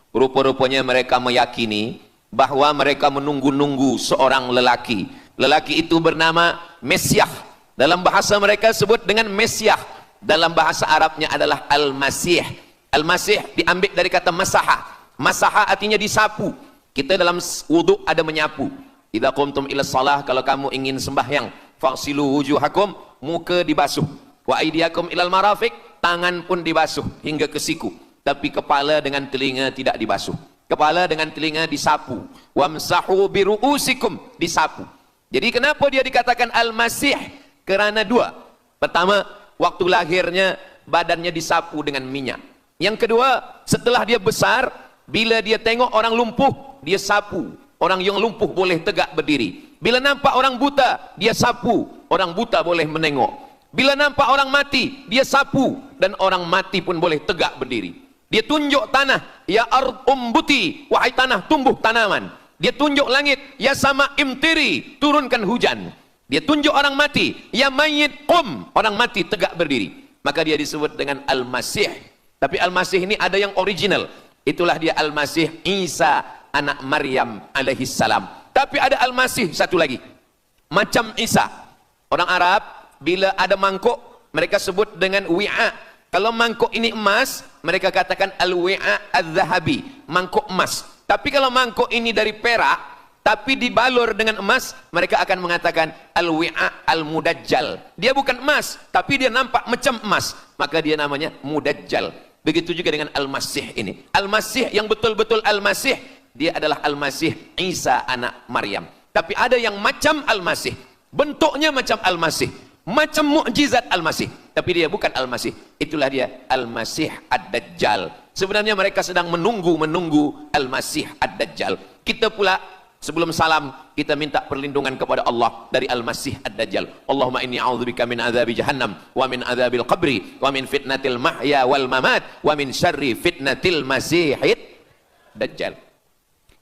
Rupa-rupanya mereka meyakini bahwa mereka menunggu-nunggu seorang lelaki. Lelaki itu bernama Mesiah. Dalam bahasa mereka sebut dengan Mesiah. Dalam bahasa Arabnya adalah Al-Masih. Al-Masih diambil dari kata masaha. Masaha artinya disapu. Kita dalam wudhu ada menyapu. Idza qumtum ila shalah, kalau kamu ingin sembahyang, faghsilu wujuhakum, muka dibasuh, wa aydiyakum ilal marafiq, tangan pun dibasuh hingga ke siku, tapi kepala dengan telinga tidak dibasuh. Kepala dengan telinga disapu. Wamsahu biru'usikum, disapu. Jadi kenapa dia dikatakan Al-Masih? Kerana dua. Pertama, waktu lahirnya badannya disapu dengan minyak. Yang kedua, setelah dia besar, bila dia tengok orang lumpuh, dia sapu. Orang yang lumpuh boleh tegak berdiri. Bila nampak orang buta, dia sapu. Orang buta boleh menengok. Bila nampak orang mati, dia sapu. Dan orang mati pun boleh tegak berdiri. Dia tunjuk tanah, ya ard umbuti, wahai tanah tumbuh tanaman. Dia tunjuk langit, ya sama imtiri, turunkan hujan. Dia tunjuk orang mati, ya mayyit qum, orang mati tegak berdiri. Maka dia disebut dengan Al-Masih. Tapi Al-Masih ini ada yang original. Itulah dia Al-Masih Isa anak Maryam alaihissalam. Tapi ada Al-Masih satu lagi, macam Isa. Orang Arab bila ada mangkuk, mereka sebut dengan wi'a. Kalau mangkuk ini emas, mereka katakan al-wi'a al-zahabi, mangkuk emas. Tapi kalau mangkuk ini dari perak, tapi dibalur dengan emas, mereka akan mengatakan al-wi'a al-mudajjal. Dia bukan emas, tapi dia nampak macam emas, maka dia namanya mudajjal. Begitu juga dengan Al-Masih ini. Al-Masih yang betul-betul Al-Masih, dia adalah Al-Masih Isa anak Maryam. Tapi ada yang macam Al-Masih, bentuknya macam Al-Masih, macam mukjizat Al-Masih, tapi dia bukan Al-Masih. Itulah dia Al-Masih Ad-Dajjal. Sebenarnya mereka sedang menunggu Al-Masih Ad-Dajjal. Kita pula sebelum salam, kita minta perlindungan kepada Allah dari Al-Masih Ad-Dajjal. Allahumma inni a'udzubika min adzabi jahannam wa min adzabil qabri wa min fitnatil mahya wal mamat wa min syarri fitnatil masihid dajjal.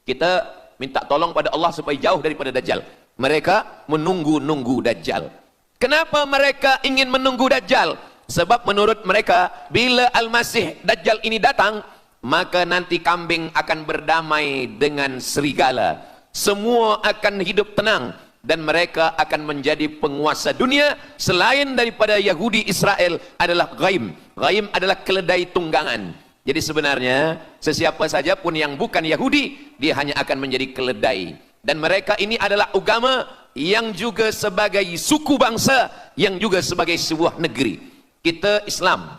Kita minta tolong pada Allah supaya jauh daripada Dajjal. Mereka menunggu-nunggu Dajjal. Kenapa mereka ingin menunggu Dajjal? Sebab menurut mereka, bila Al-Masih Dajjal ini datang, maka nanti kambing akan berdamai dengan serigala. Semua akan hidup tenang. Dan mereka akan menjadi penguasa dunia. Selain daripada Yahudi Israel adalah ghaim. Ghaim adalah keledai tunggangan. Jadi sebenarnya sesiapa saja pun yang bukan Yahudi, dia hanya akan menjadi keledai. Dan mereka ini adalah agama yang juga sebagai suku bangsa, yang juga sebagai sebuah negeri. Kita Islam,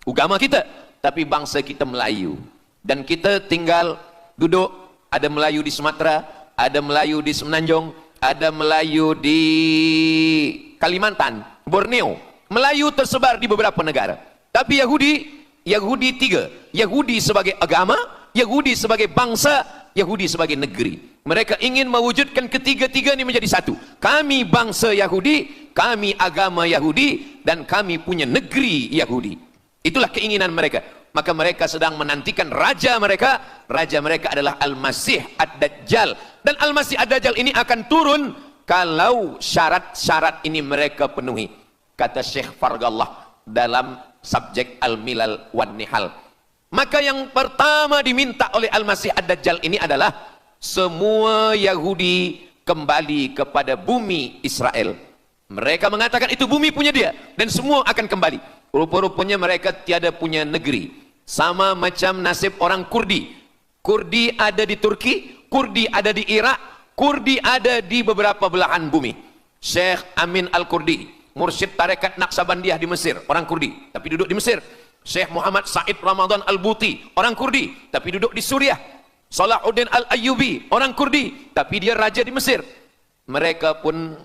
agama kita, tapi bangsa kita Melayu. Dan kita tinggal duduk, ada Melayu di Sumatera, ada Melayu di Semenanjung, ada Melayu di Kalimantan, Borneo. Melayu tersebar di beberapa negara. Tapi Yahudi tiga. Yahudi sebagai agama, Yahudi sebagai bangsa, Yahudi sebagai negeri. Mereka ingin mewujudkan ketiga-tiga ini menjadi satu. Kami bangsa Yahudi, kami agama Yahudi, dan kami punya negeri Yahudi. Itulah keinginan mereka. Maka mereka sedang menantikan raja mereka. Raja mereka adalah Al-Masih Ad-Dajjal. Dan Al-Masih Ad-Dajjal ini akan turun kalau syarat-syarat ini mereka penuhi. Kata Syekh Fargallah dalam subjek Al-Milal wan Nihal. Maka yang pertama diminta oleh Al-Masih Ad-Dajjal ini adalah semua Yahudi kembali kepada bumi Israel. Mereka mengatakan itu bumi punya dia dan semua akan kembali. Rupa-rupanya mereka tiada punya negeri. Sama macam nasib orang Kurdi. Kurdi ada di Turki, Kurdi ada di Irak, Kurdi ada di beberapa belahan bumi. Syekh Amin Al-Kurdi, mursyid tarekat Naqsabandiyah di Mesir, orang Kurdi tapi duduk di Mesir. Syekh Muhammad Said Ramadan Al-Buti, orang Kurdi tapi duduk di Suriah. Salahuddin Al-Ayyubi, orang Kurdi tapi dia raja di Mesir. Mereka pun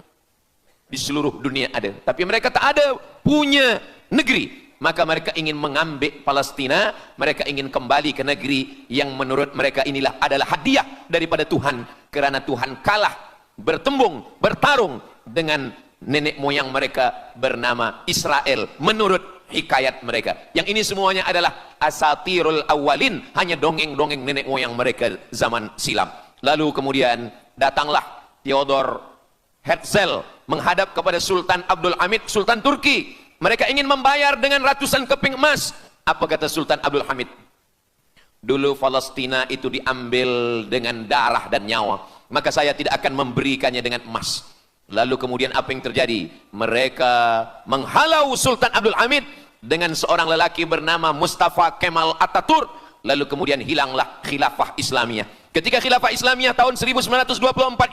di seluruh dunia ada, tapi mereka tak ada punya negeri. Maka mereka ingin mengambil Palestina, mereka ingin kembali ke negeri yang menurut mereka inilah adalah hadiah daripada Tuhan, karena Tuhan kalah bertembung, bertarung dengan nenek moyang mereka bernama Israel menurut hikayat mereka. Yang ini semuanya adalah asatirul awalin, hanya dongeng-dongeng nenek moyang mereka zaman silam. Lalu kemudian datanglah Theodor Herzl menghadap kepada Sultan Abdul Hamid, Sultan Turki. Mereka ingin membayar dengan ratusan keping emas. Apa kata Sultan Abdul Hamid? Dulu Palestina itu diambil dengan darah dan nyawa, maka saya tidak akan memberikannya dengan emas. Lalu kemudian apa yang terjadi? Mereka menghalau Sultan Abdul Hamid dengan seorang lelaki bernama Mustafa Kemal Ataturk. Lalu kemudian hilanglah khilafah Islamiyah. Ketika khilafah Islamiyah tahun 1924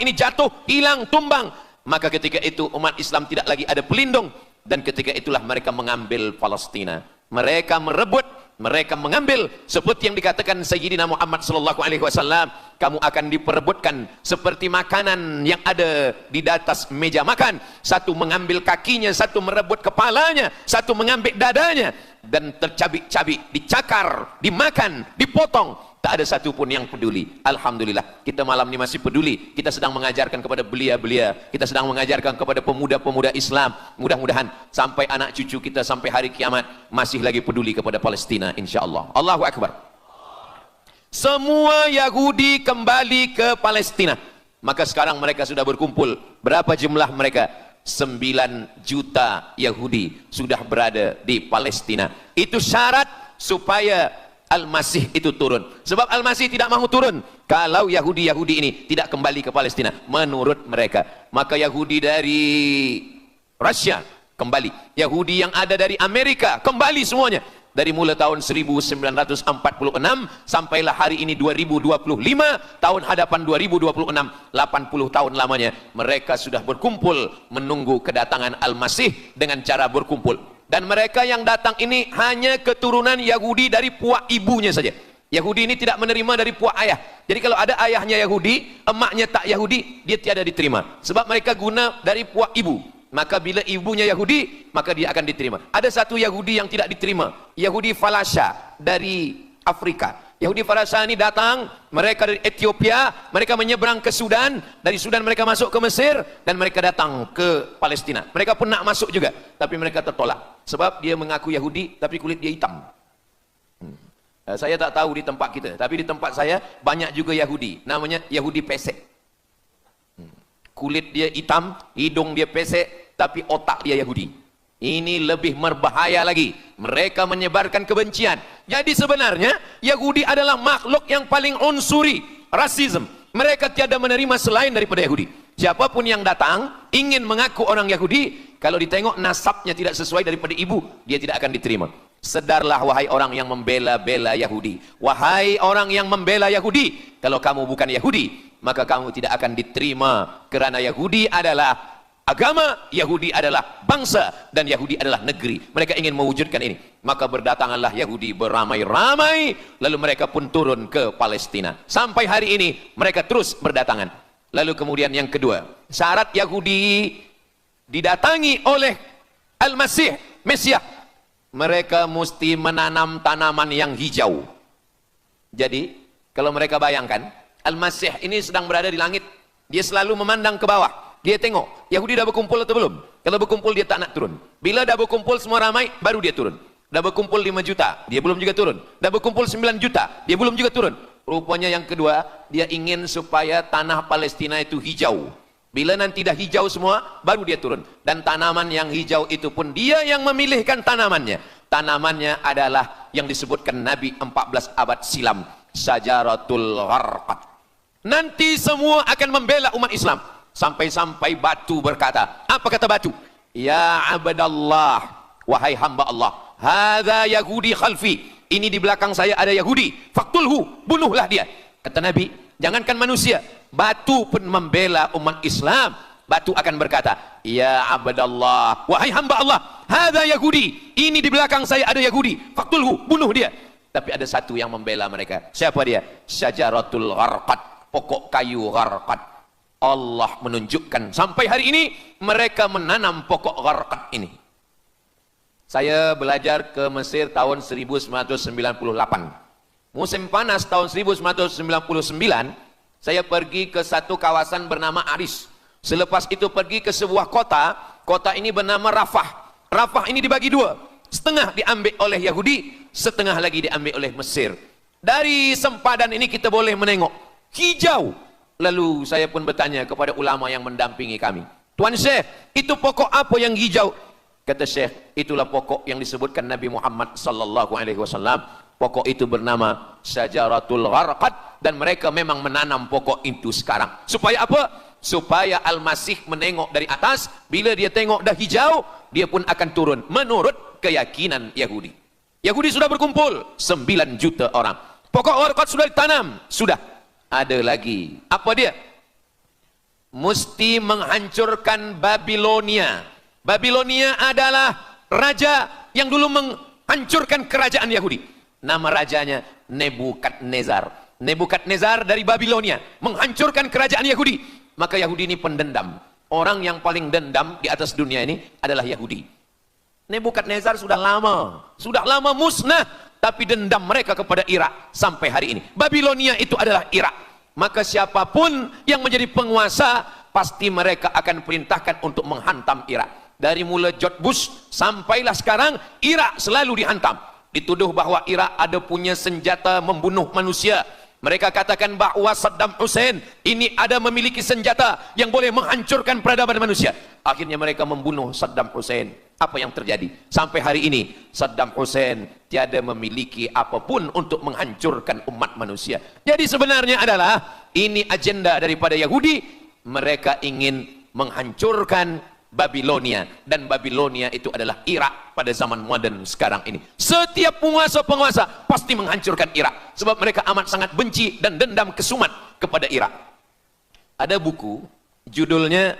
ini jatuh, hilang, tumbang, maka ketika itu umat Islam tidak lagi ada pelindung. Dan ketika itulah mereka mengambil Palestina. Mereka merebut, mereka mengambil, seperti yang dikatakan Sayyidina Muhammad sallallahu alaihi wasallam, kamu akan diperebutkan seperti makanan yang ada di atas meja makan. Satu mengambil kakinya, satu merebut kepalanya, satu mengambil dadanya, dan tercabik-cabik, dicakar, dimakan, dipotong. Tak ada satu pun yang peduli. Alhamdulillah, kita malam ini masih peduli. Kita sedang mengajarkan kepada belia-belia, kita sedang mengajarkan kepada pemuda-pemuda Islam. Mudah-mudahan sampai anak cucu kita sampai hari kiamat masih lagi peduli kepada Palestina, insyaAllah. Allahu Akbar. Semua Yahudi kembali ke Palestina. Maka sekarang mereka sudah berkumpul. Berapa jumlah mereka? 9 juta Yahudi sudah berada di Palestina. Itu syarat supaya Al-Masih itu turun. Sebab Al-Masih tidak mahu turun kalau Yahudi-Yahudi ini tidak kembali ke Palestina menurut mereka. Maka Yahudi dari Rusia kembali, Yahudi yang ada dari Amerika kembali semuanya. Dari mulai tahun 1946 sampailah hari ini 2025, tahun hadapan 2026, 80 tahun lamanya mereka sudah berkumpul menunggu kedatangan Al-Masih dengan cara berkumpul. Dan mereka yang datang ini hanya keturunan Yahudi dari puak ibunya saja. Yahudi ini tidak menerima dari puak ayah. Jadi kalau ada ayahnya Yahudi, emaknya tak Yahudi, dia tiada diterima. Sebab mereka guna dari puak ibu. Maka bila ibunya Yahudi, maka dia akan diterima. Ada satu Yahudi yang tidak diterima, Yahudi Falasha dari Afrika. Yahudi Falasha ini datang, mereka dari Ethiopia, mereka menyeberang ke Sudan, dari Sudan mereka masuk ke Mesir, dan mereka datang ke Palestina. Mereka pun nak masuk juga, tapi mereka tertolak. Sebab dia mengaku Yahudi, tapi kulit dia hitam. Saya tak tahu di tempat kita, tapi di tempat saya banyak juga Yahudi, namanya Yahudi pesek. Kulit dia hitam, hidung dia pesek, tapi otak dia Yahudi. Ini lebih berbahaya lagi. Mereka menyebarkan kebencian. Jadi sebenarnya Yahudi adalah makhluk yang paling unsuri, rasisme. Mereka tiada menerima selain daripada Yahudi. Siapapun yang datang ingin mengaku orang Yahudi, kalau ditengok nasabnya tidak sesuai daripada ibu, dia tidak akan diterima. Sedarlah wahai orang yang membela-bela Yahudi. Wahai orang yang membela Yahudi, kalau kamu bukan Yahudi, maka kamu tidak akan diterima, kerana Yahudi adalah agama, Yahudi adalah bangsa, dan Yahudi adalah negeri. Mereka ingin mewujudkan ini. Maka berdatanganlah Yahudi beramai-ramai, lalu mereka pun turun ke Palestina. Sampai hari ini mereka terus berdatangan. Lalu kemudian yang kedua, syarat Yahudi didatangi oleh Al-Masih, Mesias, mereka mesti menanam tanaman yang hijau. Jadi kalau mereka bayangkan, Al-Masih ini sedang berada di langit, dia selalu memandang ke bawah. Dia tengok, Yahudi dah berkumpul atau belum? Kalau berkumpul dia tak nak turun. Bila dah berkumpul semua ramai, baru dia turun. Dah berkumpul 5 juta, dia belum juga turun. Dah berkumpul 9 juta, dia belum juga turun. Rupanya yang kedua, dia ingin supaya tanah Palestina itu hijau. Bila nanti dah hijau semua, baru dia turun. Dan tanaman yang hijau itu pun dia yang memilihkan tanamannya. tanamannya adalah yang disebutkan Nabi 14 abad silam, Syajaratul Gharqad. Nanti semua akan membela umat Islam. Sampai-sampai batu berkata, apa kata batu? Ya abdallah, wahai hamba Allah, hadza Yahudi khalfi, ini di belakang saya ada Yahudi, faktulhu, bunuhlah dia. Kata Nabi, jangankan manusia, batu pun membela umat Islam. Batu akan berkata, ya abdallah, wahai hamba Allah, hadza Yahudi, ini di belakang saya ada Yahudi, faktulhu, bunuh dia. Tapi ada satu yang membela mereka. Siapa dia? Syajaratul Gharqad, pokok kayu Gharqad. Allah menunjukkan sampai hari ini mereka menanam pokok Gharqad ini. Saya belajar ke Mesir tahun 1998. Musim panas tahun 1999, saya pergi ke satu kawasan bernama Aris. Selepas itu pergi ke sebuah kota, kota ini bernama Rafah. Rafah ini dibagi dua, setengah diambil oleh Yahudi, setengah lagi diambil oleh Mesir. Dari sempadan ini kita boleh menengok hijau. Lalu saya pun bertanya kepada ulama yang mendampingi kami, Tuan Syekh, itu pokok apa yang hijau? Kata Syekh, itulah pokok yang disebutkan Nabi Muhammad sallallahu alaihi wasallam. Pokok itu bernama Syajaratul Gharqad, dan mereka memang menanam pokok itu sekarang. Supaya apa? Supaya Al-Masih menengok dari atas, bila dia tengok dah hijau, dia pun akan turun menurut keyakinan Yahudi. Yahudi sudah berkumpul 9 juta orang. Pokok Gharqad sudah ditanam, sudah. Ada lagi, apa dia? Mesti menghancurkan Babilonia. Babilonia adalah raja yang dulu menghancurkan kerajaan Yahudi. Nama rajanya Nebukadnezar. Nebukadnezar dari Babilonia menghancurkan kerajaan Yahudi. Maka Yahudi ini pendendam. Orang yang paling dendam di atas dunia ini adalah Yahudi. Nebukadnezar sudah lama musnah, tapi dendam mereka kepada Irak sampai hari ini. Babilonia itu adalah Irak. Maka siapapun yang menjadi penguasa, pasti mereka akan perintahkan untuk menghantam Irak. Dari mula George Bush sampailah sekarang, Irak selalu dihantam. Dituduh bahwa Irak ada punya senjata membunuh manusia. Mereka katakan bahwa Saddam Hussein ini ada memiliki senjata yang boleh menghancurkan peradaban manusia. Akhirnya mereka membunuh Saddam Hussein. Apa yang terjadi? Sampai hari ini Saddam Hussein tiada memiliki apapun untuk menghancurkan umat manusia. Jadi sebenarnya adalah ini agenda daripada Yahudi. Mereka ingin menghancurkan Babilonia, dan Babilonia itu adalah Irak pada zaman modern sekarang ini. Setiap penguasa-penguasa pasti menghancurkan Irak, sebab mereka amat sangat benci dan dendam kesumat kepada Irak. Ada buku judulnya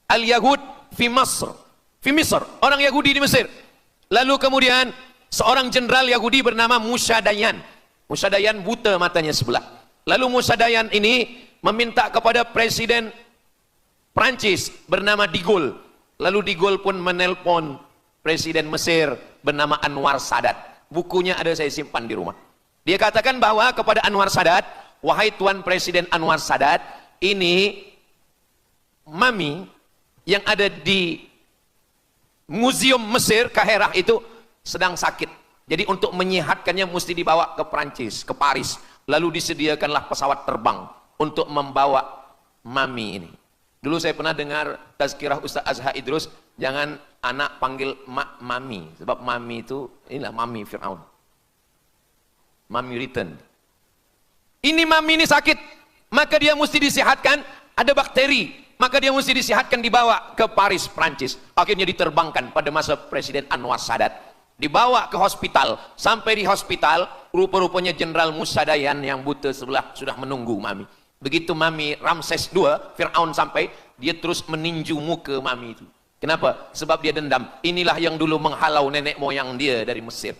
Al-Yahud fi Masr, orang Yahudi di Mesir. Lalu kemudian seorang jenderal Yahudi bernama Musa Dayan. Musa Dayan buta matanya sebelah. Lalu Musa Dayan ini meminta kepada Presiden Prancis bernama De Gaulle. Lalu De Gaulle pun menelpon Presiden Mesir bernama Anwar Sadat. Bukunya ada, saya simpan di rumah. Dia katakan bahwa kepada Anwar Sadat, wahai Tuan Presiden Anwar Sadat, ini mami yang ada di Museum Mesir Kaherah itu sedang sakit. Jadi untuk menyehatkannya mesti dibawa ke Prancis, ke Paris. Lalu disediakanlah pesawat terbang untuk membawa mami ini. Dulu saya pernah dengar tazkirah Ustaz Azhar Idrus, jangan anak panggil mami, sebab mami itu inilah mami Fir'aun, mami return. Ini mami ini sakit, maka dia mesti disehatkan, ada bakteri, maka dia mesti disehatkan, dibawa ke Paris, Prancis. Akhirnya diterbangkan pada masa Presiden Anwar Sadat, dibawa ke hospital. Sampai di hospital, rupa-rupanya Jenderal Musa Dayan yang buta sebelah sudah menunggu mami. Begitu mami Ramses II, Fir'aun sampai, dia terus meninju muka mami itu. Kenapa? Sebab dia dendam. Inilah yang dulu menghalau nenek moyang dia dari Mesir.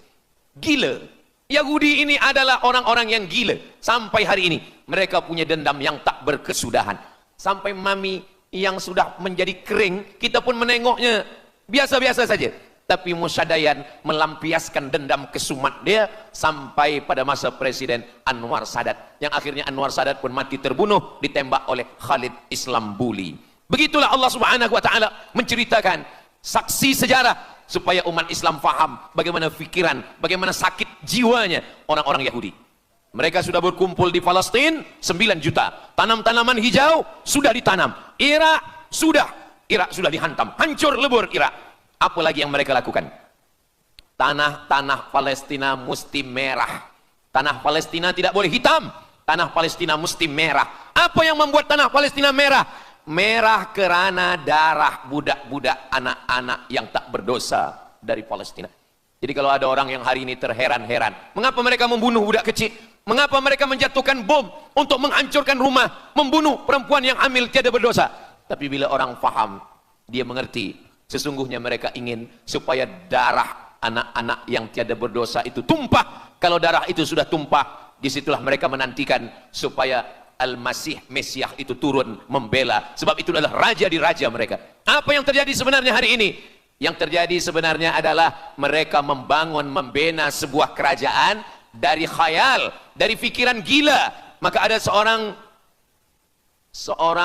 Gila. Yahudi ini adalah orang-orang yang gila. Sampai hari ini mereka punya dendam yang tak berkesudahan. Sampai mami yang sudah menjadi kering, kita pun menengoknya biasa-biasa saja. Tapi Musa Dayan melampiaskan dendam kesumat dia sampai pada masa Presiden Anwar Sadat, yang akhirnya Anwar Sadat pun mati terbunuh, ditembak oleh Khalid Islambuli. Begitulah Allah Subhanahu wa taala menceritakan saksi sejarah supaya umat Islam faham bagaimana fikiran, bagaimana sakit jiwanya orang-orang Yahudi. Mereka sudah berkumpul di Palestina 9 juta. Tanam-tanaman hijau sudah ditanam. Irak sudah dihantam, hancur lebur Irak. Apa lagi yang mereka lakukan? Tanah Palestina mesti merah. Tanah Palestina tidak boleh hitam. Tanah Palestina mesti merah. Apa yang membuat tanah Palestina merah? Merah karena darah budak-budak anak-anak yang tak berdosa dari Palestina. Jadi kalau ada orang yang hari ini terheran-heran, mengapa mereka membunuh budak kecil? Mengapa mereka menjatuhkan bom untuk menghancurkan rumah, membunuh perempuan yang hamil tiada berdosa? Tapi bila orang faham, dia mengerti, sesungguhnya mereka ingin supaya darah anak-anak yang tiada berdosa itu tumpah. Kalau darah itu sudah tumpah, disitulah mereka menantikan supaya Al-Masih, Mesias itu turun membela. Sebab itu adalah raja di raja mereka. Apa yang terjadi sebenarnya hari ini? Yang terjadi sebenarnya adalah mereka membangun, membina sebuah kerajaan dari khayal, dari pikiran gila. Maka ada seorang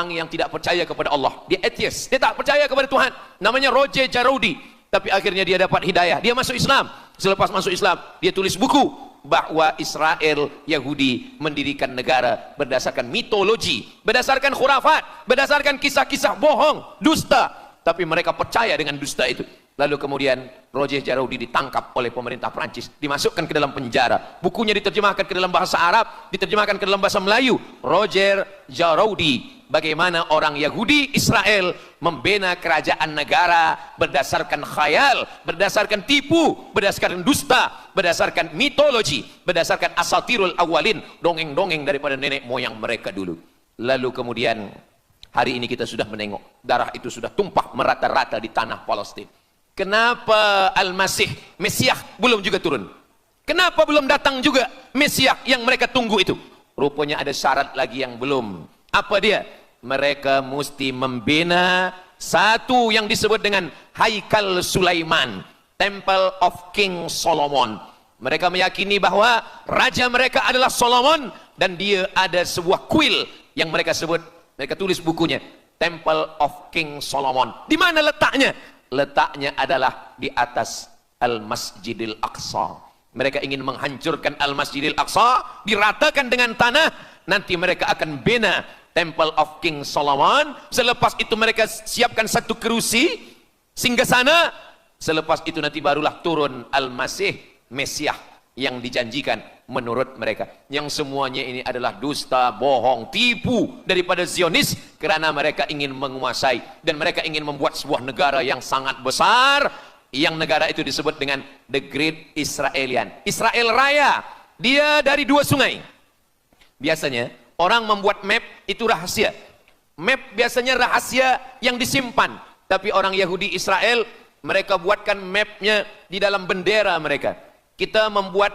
yang tidak percaya kepada Allah. Dia atheist, dia tak percaya kepada Tuhan. Namanya Roger Jarudi. Tapi akhirnya dia dapat hidayah. Dia masuk Islam. Selepas masuk Islam, dia tulis buku bahwa Israel Yahudi mendirikan negara berdasarkan mitologi, berdasarkan khurafat, berdasarkan kisah-kisah bohong, dusta. Tapi mereka percaya dengan dusta itu. Lalu kemudian Roger Jarudi ditangkap oleh pemerintah Prancis, dimasukkan ke dalam penjara. Bukunya diterjemahkan ke dalam bahasa Arab, diterjemahkan ke dalam bahasa Melayu. Roger Jarudi, bagaimana orang Yahudi Israel membina kerajaan negara berdasarkan khayal, berdasarkan tipu, berdasarkan dusta, berdasarkan mitologi, berdasarkan asatirul awalin, dongeng-dongeng daripada nenek moyang mereka dulu. Lalu kemudian hari ini kita sudah menengok darah itu sudah tumpah merata-rata di tanah Palestina. Kenapa Al-Masih, Mesias belum juga turun? Kenapa belum datang juga Mesias yang mereka tunggu itu? Rupanya ada syarat lagi yang belum. Apa dia? Mereka mesti membina satu yang disebut dengan Haikal Sulaiman, Temple of King Solomon. Mereka meyakini bahwa raja mereka adalah Solomon, dan dia ada sebuah kuil yang mereka sebut, mereka tulis bukunya, Temple of King Solomon. Di mana letaknya? Letaknya adalah di atas Al-Masjidil Aqsa. Mereka ingin menghancurkan Al-Masjidil Aqsa, diratakan dengan tanah. Nanti mereka akan bina Temple of King Solomon. Selepas itu mereka siapkan satu kerusi singgasana. Selepas itu nanti barulah turun Al-Masih, Mesias yang dijanjikan menurut mereka. Yang semuanya ini adalah dusta, bohong, tipu daripada Zionis, kerana mereka ingin menguasai dan mereka ingin membuat sebuah negara yang sangat besar, yang negara itu disebut dengan The Great Israelian, Israel Raya. Dia dari dua sungai. Biasanya orang membuat map itu rahasia. Map biasanya rahasia yang disimpan. Tapi orang Yahudi Israel, mereka buatkan mapnya di dalam bendera mereka. Kita membuat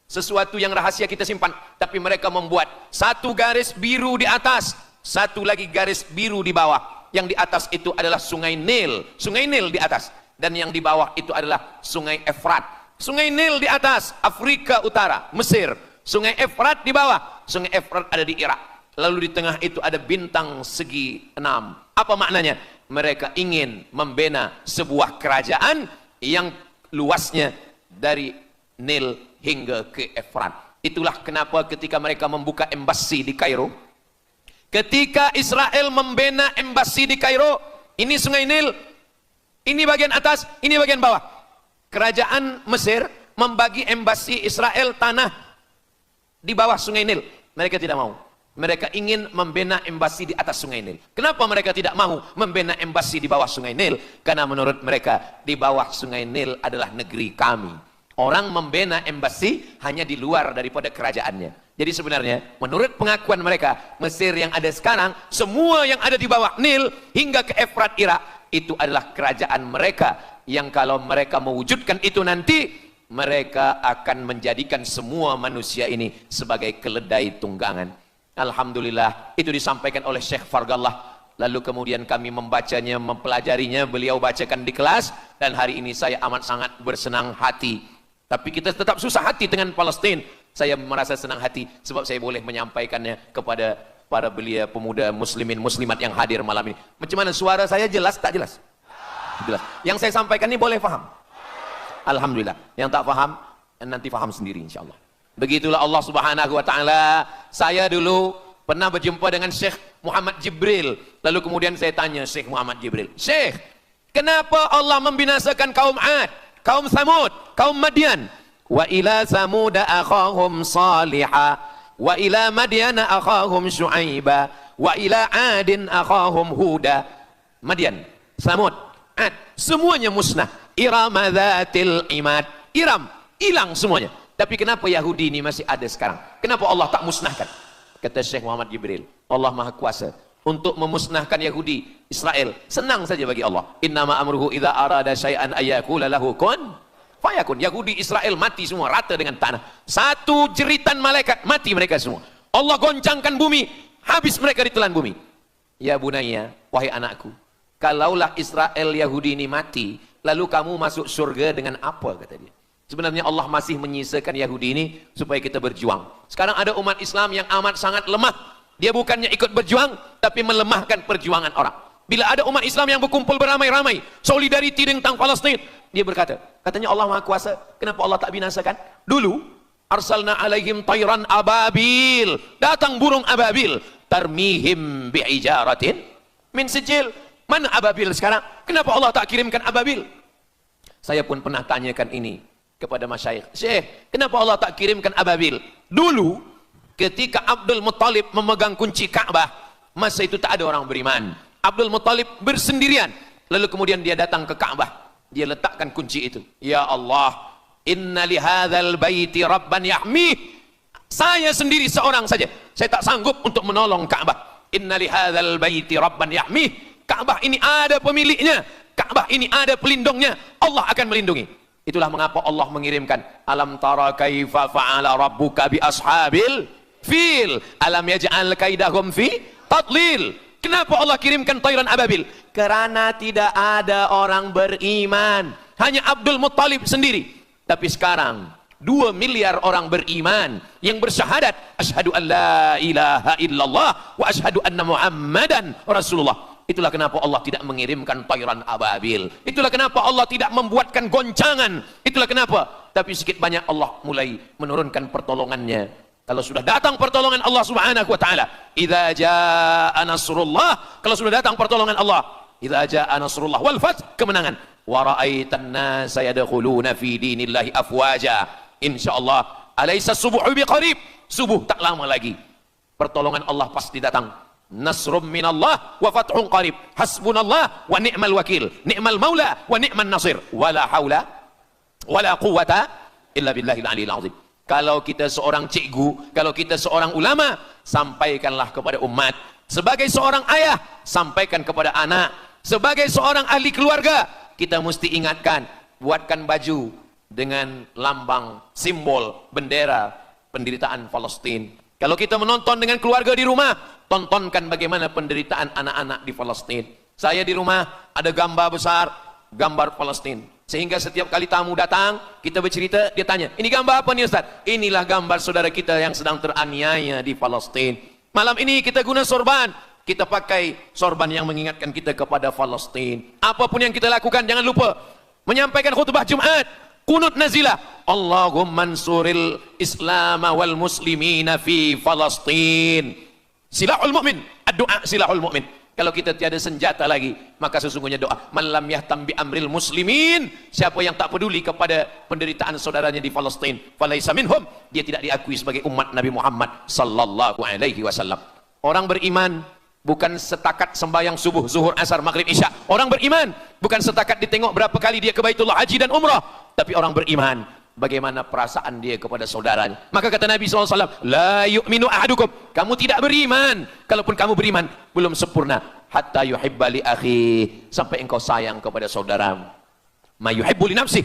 sesuatu yang rahasia kita simpan, tapi mereka membuat satu garis biru di atas, satu lagi garis biru di bawah. Yang di atas itu adalah sungai Nil, sungai Nil di atas, dan yang di bawah itu adalah sungai Efrat. Sungai Nil di atas, Afrika Utara, Mesir. Sungai Efrat di bawah, sungai Efrat ada di Irak. Lalu di tengah itu ada bintang segi 6. Apa maknanya? Mereka ingin membina sebuah kerajaan yang luasnya dari Nil hingga ke Efrat. Itulah kenapa ketika mereka membuka embasi di Kairo, ketika Israel membina embasi di Kairo, ini sungai Nil, ini bagian atas, ini bagian bawah. Kerajaan Mesir membagi embasi Israel tanah di bawah sungai Nil. Mereka tidak mau. Mereka ingin membina embasi di atas sungai Nil. Kenapa mereka tidak mau membina embasi di bawah sungai Nil? Karena menurut mereka di bawah sungai Nil adalah negeri kami. Orang membina embasi hanya di luar daripada kerajaannya. Jadi sebenarnya menurut pengakuan mereka, Mesir yang ada sekarang, semua yang ada di bawah Nil hingga ke Efrat Irak, itu adalah kerajaan mereka. Yang kalau mereka mewujudkan itu nanti, mereka akan menjadikan semua manusia ini sebagai keledai tunggangan. Alhamdulillah, itu disampaikan oleh Syekh Fargallah. Lalu kemudian kami membacanya, mempelajarinya, beliau bacakan di kelas, dan hari ini saya amat sangat bersenang hati. Tapi kita tetap susah hati dengan Palestina. Saya merasa senang hati sebab saya boleh menyampaikannya kepada para belia pemuda muslimin muslimat yang hadir malam ini. Macam mana suara saya, jelas tak jelas? Jelas. Yang saya sampaikan ini boleh faham? Alhamdulillah. Yang tak faham nanti faham sendiri insyaallah. Begitulah Allah Subhanahu wa taala. Saya dulu pernah berjumpa dengan Syekh Muhammad Jibril. Lalu kemudian saya tanya Syekh Muhammad Jibril, "Syekh, Kenapa Allah membinasakan kaum Ad, kaum Samud, kaum Madian? Wa ila Samuda akhahum Salihah, wa ila Madyana akhahum Syuaiba, wa ila Adin akhahum Huda. Madian, Samud, Ad, semuanya musnah. Irama dzatil imad. Iram, hilang semuanya. Tapi kenapa Yahudi ini masih ada sekarang? Kenapa Allah tak musnahkan? Kata Syekh Muhammad Jibril, Allah Maha Kuasa untuk memusnahkan Yahudi, Israel. Senang saja bagi Allah. Innama amruhu idza arada syai'an ayyakula lahu kun fayakun. Yahudi Israel mati semua, rata dengan tanah. Satu jeritan malaikat, mati mereka semua. Allah goncangkan bumi, habis mereka ditelan bumi. Ya bunayya, wahai anakku, kalaulah Israel Yahudi ini mati, lalu kamu masuk surga dengan apa, kata dia. Sebenarnya Allah masih menyisakan Yahudi ini supaya kita berjuang. Sekarang ada umat Islam yang amat sangat lemah. Dia bukannya ikut berjuang, tapi melemahkan perjuangan orang. Bila ada umat Islam yang berkumpul beramai-ramai, solidariti tentang Palestin, dia berkata, katanya Allah Maha Kuasa, kenapa Allah tak binasakan? Dulu, arsalna alaihim tayran ababil, datang burung ababil, tarmihim bi'ijaratin min sijil. Mana ababil sekarang? Kenapa Allah tak kirimkan ababil? Saya pun pernah tanyakan ini kepada masyayikh. Syekh, kenapa Allah tak kirimkan ababil? Dulu, ketika Abdul Muttalib memegang kunci Ka'bah, masa itu tak ada orang beriman. Abdul Muttalib bersendirian. Lalu kemudian dia datang ke Ka'bah. Dia letakkan kunci itu. Ya Allah, inna lihadzal baiti rabban yahmih. Saya sendiri seorang saja. Saya tak sanggup untuk menolong Ka'bah. Inna lihadzal baiti rabban yahmih. Ka'bah ini ada pemiliknya. Ka'bah ini ada pelindungnya. Allah akan melindungi. Itulah mengapa Allah mengirimkan alam tara kaifa fa'ala rabbuka bi ashabil fil alam yaj'al kaidahum fi tadlil. Kenapa Allah kirimkan tayran ababil? Karena tidak ada orang beriman, hanya Abdul Muttalib sendiri. Tapi sekarang 2 miliar orang beriman yang bersyahadat asyhadu an la ilaha illallah wa asyhadu anna muhammadan rasulullah. Itulah kenapa Allah tidak mengirimkan tayran ababil. Itulah kenapa Allah tidak membuatkan goncangan. Itulah kenapa. Tapi sedikit banyak Allah mulai menurunkan pertolongannya. Kalau sudah datang pertolongan Allah Subhanahu wa taala, idza jaa nasrullah, kalau sudah datang pertolongan Allah, idza jaa nasrullah wal fath, kemenangan. Wa ra'aitan nasa yadkhuluna fi dinillahi afwaja. Insyaallah, alaysa subuhu biqarib. Subuh tak lama lagi. Pertolongan Allah pasti datang. Nasrum minallah wa fathun qarib. Hasbunallah wa ni'mal wakil. Ni'mal maula wa ni'man nasir. Wala haula wala quwata illa billahil aliyil azim. Kalau kita seorang cikgu, kalau kita seorang ulama, sampaikanlah kepada umat. Sebagai seorang ayah, sampaikan kepada anak. Sebagai seorang ahli keluarga, kita mesti ingatkan, buatkan baju dengan lambang, simbol, bendera penderitaan Palestin. Kalau kita menonton dengan keluarga di rumah, tontonkan bagaimana penderitaan anak-anak di Palestin. Saya di rumah ada gambar besar, gambar Palestin. Sehingga setiap kali tamu datang, kita bercerita, dia tanya, ini gambar apa nih Ustaz? Inilah gambar saudara kita yang sedang teraniaya di Palestin. Malam ini kita guna sorban, kita pakai sorban yang mengingatkan kita kepada Palestin. Apapun yang kita lakukan, jangan lupa menyampaikan khutbah Jumat, kunut nazilah, Allahumma ansuril Islam wal muslimina fi Palestin. Silahul mu'min, doa silahul mu'min. Kalau kita tiada senjata lagi, maka sesungguhnya doa. Man lam yahtam bi amril muslimin, siapa yang tak peduli kepada penderitaan saudaranya di Palestin, falaisa minhum, dia tidak diakui sebagai umat Nabi Muhammad sallallahu alaihi wasallam. Orang beriman bukan setakat sembahyang subuh, zuhur, asar, maghrib, isya. Orang beriman bukan setakat ditengok berapa kali dia ke Baitullah haji dan umrah, tapi orang beriman bagaimana perasaan dia kepada saudaranya. Maka kata Nabi SAW, la yu'minu ahadukum, kamu tidak beriman, kalaupun kamu beriman, belum sempurna, hatta yuhibba li akhi, sampai engkau sayang kepada saudaramu. Ma yuhibbu li nafsih,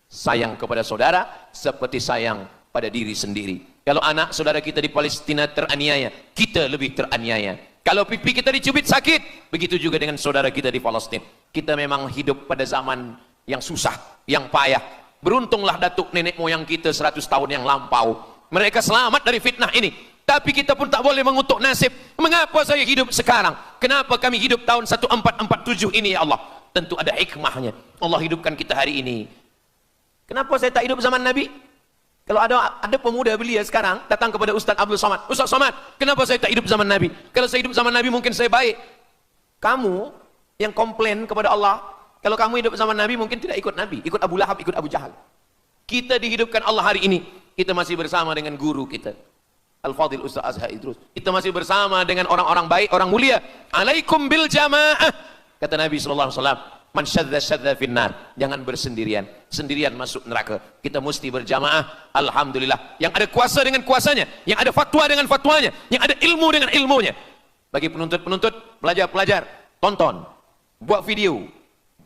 sayang kepada saudara seperti sayang pada diri sendiri. Kalau anak saudara kita di Palestina teraniaya, kita lebih teraniaya. Kalau pipi kita dicubit sakit, begitu juga dengan saudara kita di Palestina. Kita memang hidup pada zaman yang susah, yang payah. Beruntunglah datuk nenek moyang kita 100 tahun yang lampau. Mereka selamat dari fitnah ini. Tapi kita pun tak boleh mengutuk nasib. Mengapa saya hidup sekarang? Kenapa kami hidup tahun 1447 ini ya Allah? Tentu ada hikmahnya. Allah hidupkan kita hari ini. Kenapa saya tak hidup zaman Nabi? Kalau ada pemuda belia sekarang datang kepada Ustaz Abdul Somad, Ustaz Somad, kenapa saya tak hidup zaman Nabi? Kalau saya hidup zaman Nabi mungkin saya baik. Kamu yang komplain kepada Allah, Kalau kamu hidup bersama Nabi mungkin tidak ikut Nabi, ikut Abu Lahab, ikut Abu Jahal. Kita dihidupkan Allah hari ini, kita masih bersama dengan guru kita, Al-Fadhil Ustaz Azhar Idrus. Kita masih bersama dengan orang-orang baik, orang mulia. Alaikum bil jamaah. Kata Nabi SAW, man syadza syadza finnar. Jangan bersendirian, sendirian masuk neraka. Kita mesti berjamaah. Alhamdulillah, yang ada kuasa dengan kuasanya, yang ada fatwa dengan fatwanya, yang ada ilmu dengan ilmunya. Bagi penuntut-penuntut, pelajar-pelajar, tonton, buat video,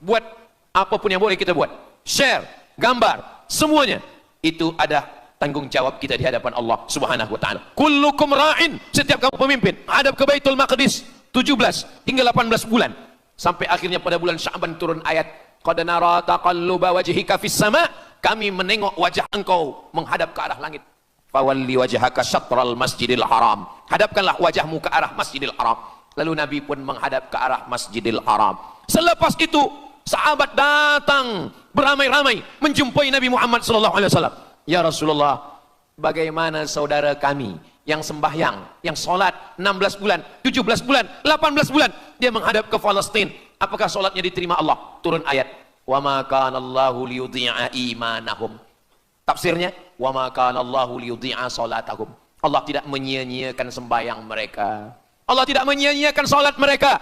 buat apapun yang boleh kita buat, share, gambar, semuanya itu ada tanggung jawab kita di hadapan Allah Subhanahu wa taala. Kullukum ra'in, setiap kamu pemimpin, hadap ke Baitul Maqdis 17 hingga 18 bulan. Sampai akhirnya pada bulan Sya'ban turun ayat, qad nara taqalluba wajhika fis sama', kami menengok wajah engkau menghadap ke arah langit. Fawalli wajhaka syatral masjidil haram, hadapkanlah wajahmu ke arah Masjidil Haram. Lalu Nabi pun menghadap ke arah Masjidil Haram. Selepas itu sahabat datang beramai-ramai menjumpai Nabi Muhammad SAW. Ya Rasulullah, bagaimana saudara kami yang sembahyang, yang solat 16 bulan, 17 bulan, 18 bulan, dia menghadap ke Palestina. Apakah solatnya diterima Allah? Turun ayat, wa ma kana Allahu liyudhi'a imanahum. Tafsirnya, wa ma kana Allahu liyudhi'a salatahum. Allah tidak menyia-nyiakan sembahyang mereka. Allah tidak menyia-nyiakan salat mereka.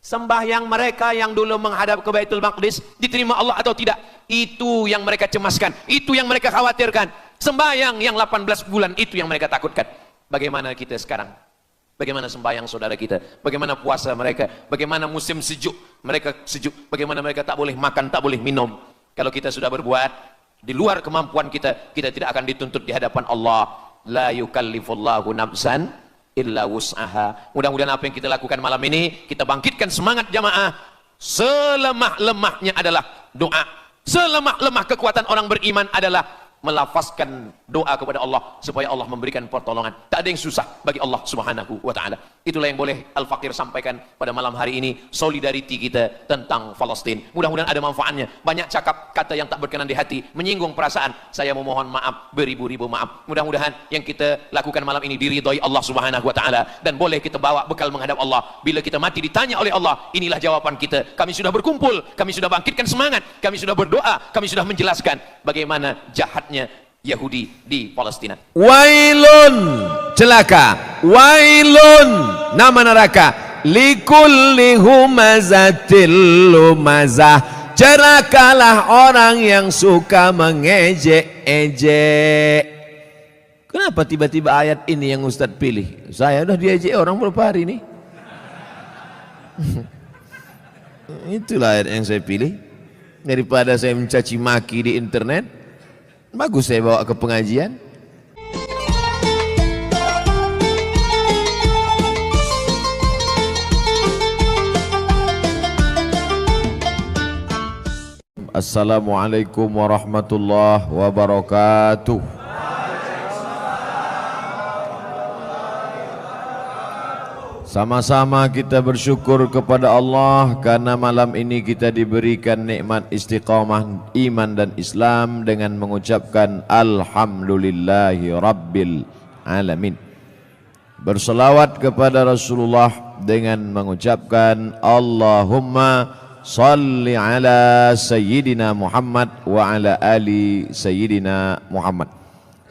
Sembahyang mereka yang dulu menghadap ke Baitul Maqdis diterima Allah atau tidak, itu yang mereka cemaskan, itu yang mereka khawatirkan. Sembahyang yang 18 bulan itu yang mereka takutkan. Bagaimana kita sekarang? Bagaimana sembahyang saudara kita? Bagaimana puasa mereka? Bagaimana musim sejuk? Mereka sejuk. Bagaimana mereka tak boleh makan, tak boleh minum? Kalau kita sudah berbuat di luar kemampuan kita, kita tidak akan dituntut di hadapan Allah. La yukallifullahu nafsan illa wus'aha. Mudah-mudahan apa yang kita lakukan malam ini, kita bangkitkan semangat jamaah. Selemah-lemahnya adalah doa. Selemah-lemah kekuatan orang beriman adalah melafazkan doa kepada Allah supaya Allah memberikan pertolongan. Tak ada yang susah bagi Allah Subhanahu wa taala. Itulah yang boleh Al-Fakir sampaikan pada malam hari ini, solidariti kita tentang Palestina. Mudah-mudahan ada manfaatnya. Banyak cakap kata yang tak berkenan di hati, menyinggung perasaan. Saya memohon maaf, beribu-ribu maaf. Mudah-mudahan yang kita lakukan malam ini diridhai Allah Subhanahu wa taala dan boleh kita bawa bekal menghadap Allah. Bila kita mati ditanya oleh Allah, inilah jawaban kita. Kami sudah berkumpul, kami sudah bangkitkan semangat, kami sudah berdoa, kami sudah menjelaskan bagaimana jahatnya Yahudi di Palestina. Wailun, celaka. Wailun, nama neraka. Likulli humazatil lumazah. Celakalah orang yang suka mengejek-ejek. Kenapa tiba-tiba ayat ini yang Ustadz pilih? Saya udah diejek orang berapa hari ini. Itulah ayat yang saya pilih. Daripada saya mencaci maki di internet, bagus saya bawa ke pengajian. Assalamualaikum warahmatullahi wabarakatuh. Sama-sama kita bersyukur kepada Allah karena malam ini kita diberikan nikmat istiqamah iman dan Islam dengan mengucapkan Alhamdulillahi Rabbil Alamin. Berselawat kepada Rasulullah dengan mengucapkan Allahumma salli ala Sayyidina Muhammad wa ala ali Sayyidina Muhammad.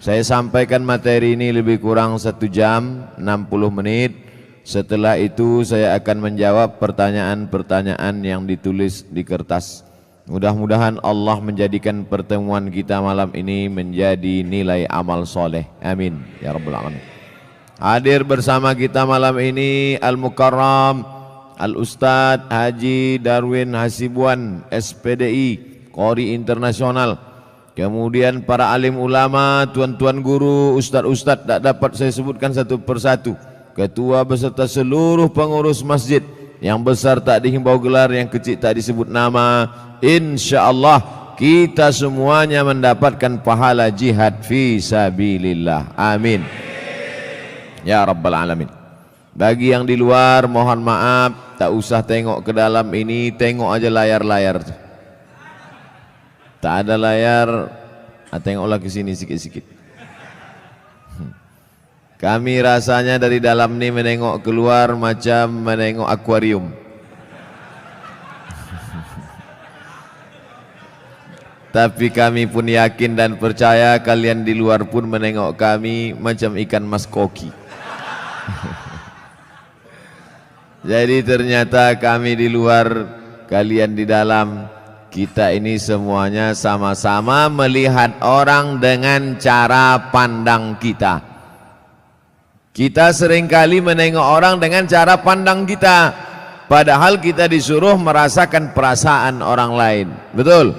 Saya sampaikan materi ini lebih kurang 1 jam 60 menit. Setelah itu saya akan menjawab pertanyaan-pertanyaan yang ditulis di kertas. Mudah-mudahan Allah menjadikan pertemuan kita malam ini menjadi nilai amal soleh. Amin ya rabbal alamin. Hadir bersama kita malam ini Al-Mukarram Al-Ustadz Haji Darwin Hasibuan SPDI Qori Internasional. Kemudian para alim ulama, tuan-tuan guru, ustadz-ustadz tak dapat saya sebutkan satu persatu. Ketua beserta seluruh pengurus masjid, yang besar tak dihimbau gelar, yang kecil tak disebut nama. InsyaAllah kita semuanya mendapatkan pahala jihad fi sabilillah. Amin ya rabbal alamin. Bagi yang di luar mohon maaf, tak usah tengok ke dalam ini, tengok aja layar-layar. Tak ada layar, tengoklah ke sini sikit-sikit. Kami rasanya dari dalam ini menengok keluar macam menengok akuarium. Tapi kami pun yakin dan percaya kalian di luar pun menengok kami macam ikan mas koki. Jadi ternyata kami di luar, kalian di dalam. Kita ini semuanya sama-sama melihat orang dengan cara pandang kita. Kita seringkali menengok orang dengan cara pandang kita, padahal kita disuruh merasakan perasaan orang lain. Betul?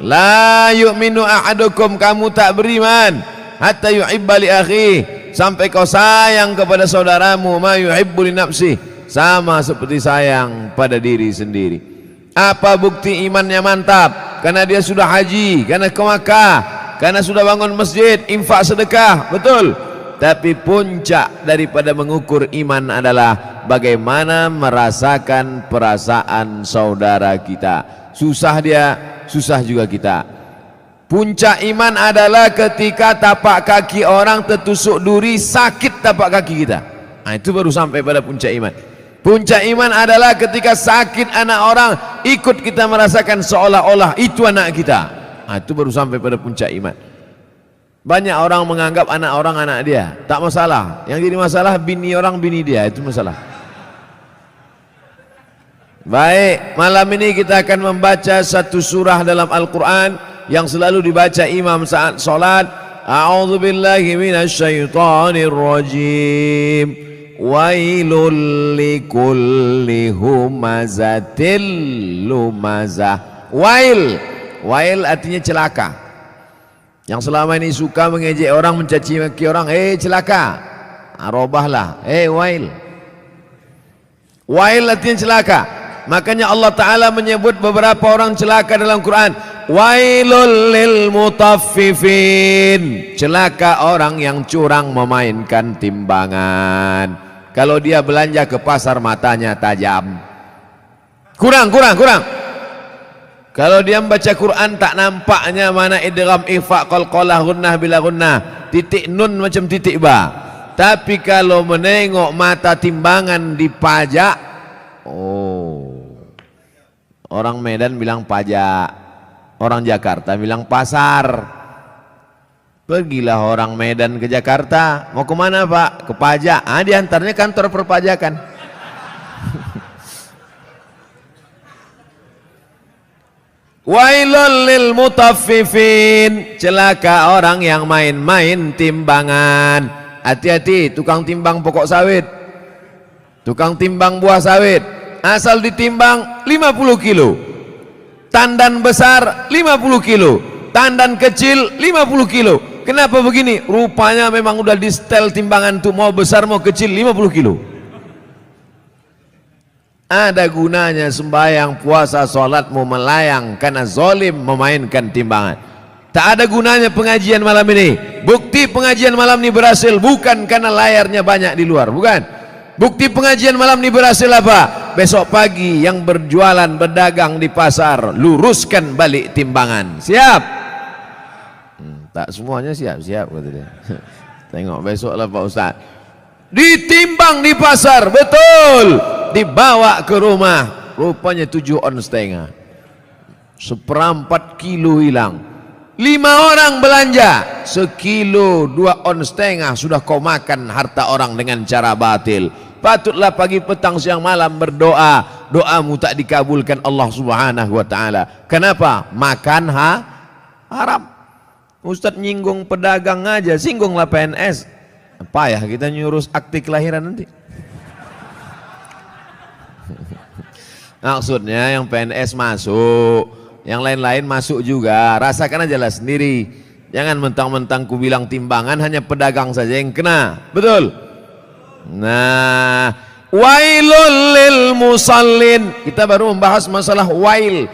La yu'minu ahadukum, kamu tak beriman hatta yuhibba li akhi, sampai kau sayang kepada saudaramu ma yuhibbu li nafsi, sama seperti sayang pada diri sendiri. Apa bukti imannya mantap? Karena dia sudah haji, karena ke Makkah, karena sudah bangun masjid, infak sedekah. Betul? Tapi puncak daripada mengukur iman adalah bagaimana merasakan perasaan saudara kita. Susah dia, susah juga kita. Puncak iman adalah ketika tapak kaki orang tertusuk duri, sakit tapak kaki kita. Nah, itu baru sampai pada puncak iman. Puncak iman adalah ketika sakit anak orang, ikut kita merasakan seolah-olah itu anak kita. Nah, itu baru sampai pada puncak iman. Banyak orang menganggap anak orang anak dia, tak masalah. Yang jadi masalah bini orang bini dia, itu masalah. Baik, malam ini kita akan membaca satu surah dalam Al-Quran yang selalu dibaca imam saat solat. A'udzubillahi minasyaitonir rajim. Wailul likulli humazatil lumazah. Wail artinya celaka. Yang selama ini suka mengejek orang, mencaci maki orang, celaka, robahlah, wail. Wail artinya celaka. Makanya Allah Ta'ala menyebut beberapa orang celaka dalam Quran. Wailul lil mutaffifin, celaka orang yang curang memainkan timbangan. Kalau dia belanja ke pasar matanya tajam, kurang. Kalau dia membaca Quran tak nampaknya mana idgham, ikhfa, qalqalah, gunnah bila gunnah, titik nun macam titik ba. Tapi kalau menengok mata timbangan dipajak, orang Medan bilang pajak, orang Jakarta bilang pasar. Pergilah orang Medan ke Jakarta, mau kemana Pak? Ke pajak. Diantaranya kantor perpajakan. Wailul lil mutaffifin, celaka orang yang main-main timbangan. Hati-hati tukang timbang pokok sawit, tukang timbang buah sawit. Asal ditimbang 50 kilo, tandan besar 50 kilo, tandan kecil 50 kilo. Kenapa begini? Rupanya memang udah di setel timbangan tuh, mau besar mau kecil 50 kilo. Ada gunanya sembahyang, puasa, sholatmu melayang karena zolim memainkan timbangan. Tak ada gunanya pengajian malam ini. Bukti pengajian malam ini berhasil bukan karena layarnya banyak di luar, bukan. Bukti pengajian malam ini berhasil apa? Besok pagi yang berjualan berdagang di pasar, luruskan balik timbangan. Siap? Tak semuanya siap kata dia. Tengok besok lah Pak Ustaz. Ditimbang di pasar, betul. Dibawa ke rumah, rupanya 7,5 on. 1/4 kilo hilang. 5 orang belanja, 1,5 kilo 2,5 on sudah kau makan harta orang dengan cara batil. Patutlah pagi petang siang malam berdoa, doamu tak dikabulkan Allah Subhanahu wa taala. Kenapa? Makan haram. Ustadz nyinggung pedagang aja, singgunglah PNS. Payah kita nyurus akte kelahiran nanti. Maksudnya yang PNS masuk, yang lain-lain masuk juga. Rasakan aja lah sendiri. Jangan mentang-mentang ku bilang timbangan hanya pedagang saja yang kena. Betul? Nah, wailul lil musallin. Kita baru membahas masalah wail.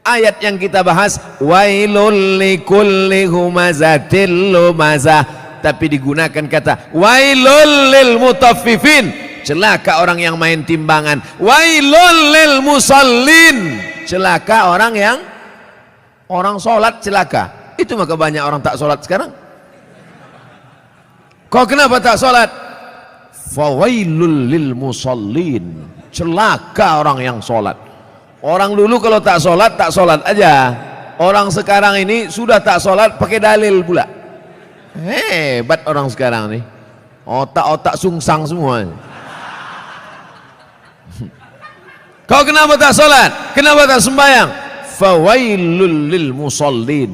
Ayat yang kita bahas wailul likulli humazatil lumazah, tapi digunakan kata wailul lil mutaffifin, celaka orang yang main timbangan. Wailul lil musallin, celaka orang yang sholat celaka. Itu maka banyak orang tak sholat sekarang. Kau kenapa tak sholat? Fawailul lil musallin, celaka orang yang sholat. Orang dulu kalau tak sholat aja. Orang sekarang ini sudah tak sholat pakai dalil pula. Hebat orang sekarang nih. Otak-otak sungsang semua. Kau kenapa tak sholat? Kenapa tak sembahyang? Fawailul lil musallin.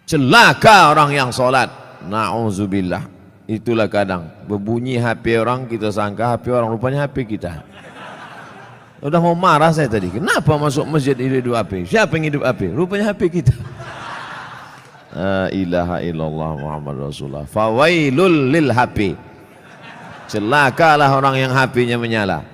Celaka orang yang sholat. Na'udzubillah. Itulah kadang berbunyi HP orang, kita sangka HP orang, rupanya HP kita. Udah mau marah saya tadi. Kenapa masuk masjid hidup HP? Siapa yang hidup HP? Rupanya HP kita. La ilaha illallah Muhammad Rasulullah. Fawailul lil HP. Celakalah orang yang HP-nya menyala.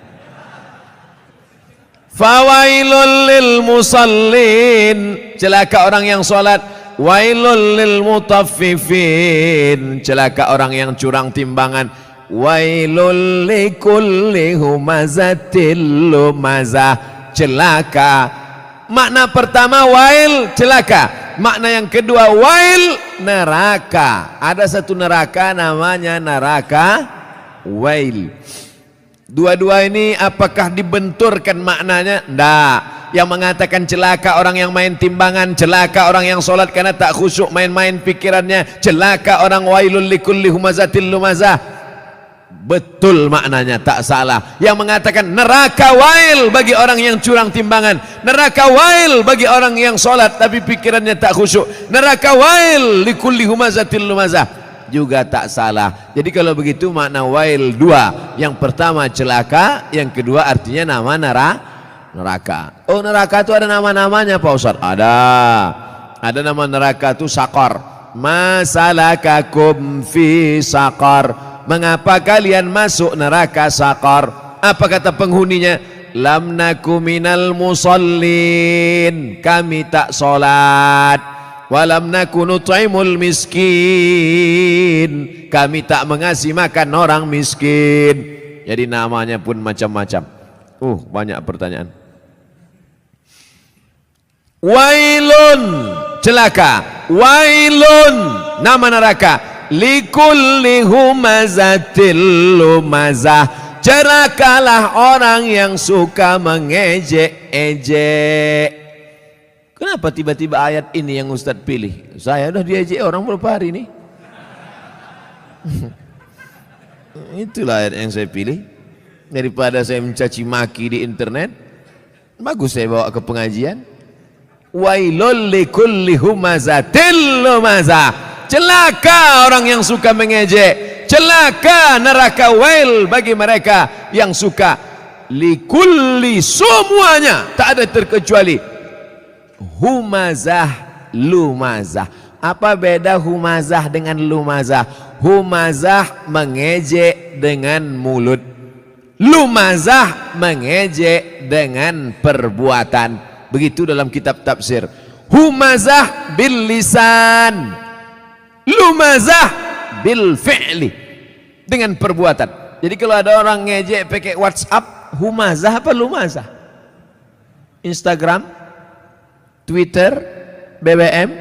Fawailul lil musallin. Celaka orang yang salat. Wailul lil mutaffifin. Celaka orang yang curang timbangan. Wailul likulli humazatil lumazah. Celaka. Makna pertama wail, celaka. Makna yang kedua wail, neraka. Ada satu neraka namanya neraka wail. Dua-dua ini apakah dibenturkan maknanya? Tidak. Yang mengatakan celaka orang yang main timbangan, celaka orang yang sholat karena tak khusyuk main-main pikirannya, celaka orang wailul likulli humazatil lumazah. Betul maknanya, tak salah. Yang mengatakan neraka wail bagi orang yang curang timbangan, neraka wail bagi orang yang sholat tapi pikirannya tak khusyuk, neraka wail likulli humazatil lumazah, juga tak salah. Jadi kalau begitu makna wail dua. Yang pertama celaka, yang kedua artinya nama neraka. Oh, neraka itu ada nama-namanya Pak Ustaz? Ada nama neraka itu sakar. Masalakakum fi sakar. Mengapa kalian masuk neraka sakar? Apa kata penghuninya? Lam naku minal musallin. Kami tak solat. Walam naku nut'imul miskin. Kami tak mengasih makan orang miskin. Jadi namanya pun macam-macam. Banyak pertanyaan. Wailun, celaka. Wailun, nama neraka. Likulli humazatil lumazah. Celakalah orang yang suka mengejek-ejek. Kenapa tiba-tiba ayat ini yang Ustaz pilih? Saya udah diejek orang berapa hari ini. Itulah ayat yang saya pilih. Daripada saya mencaci maki di internet, bagus saya bawa ke pengajian. Wailul likulli humazatil lumazah. Celaka orang yang suka mengejek. Celaka neraka wail bagi mereka yang suka. Likulli, semuanya, tak ada terkecuali. Humazah, lumazah. Apa beda humazah dengan lumazah? Humazah mengejek dengan mulut, lumazah mengejek dengan perbuatan. Begitu dalam kitab tafsir. Humazah bil lisan, lumazah bil fi'li, dengan perbuatan. Jadi kalau ada orang ngejek pakai WhatsApp, humazah apa lumazah? Instagram, Twitter, BBM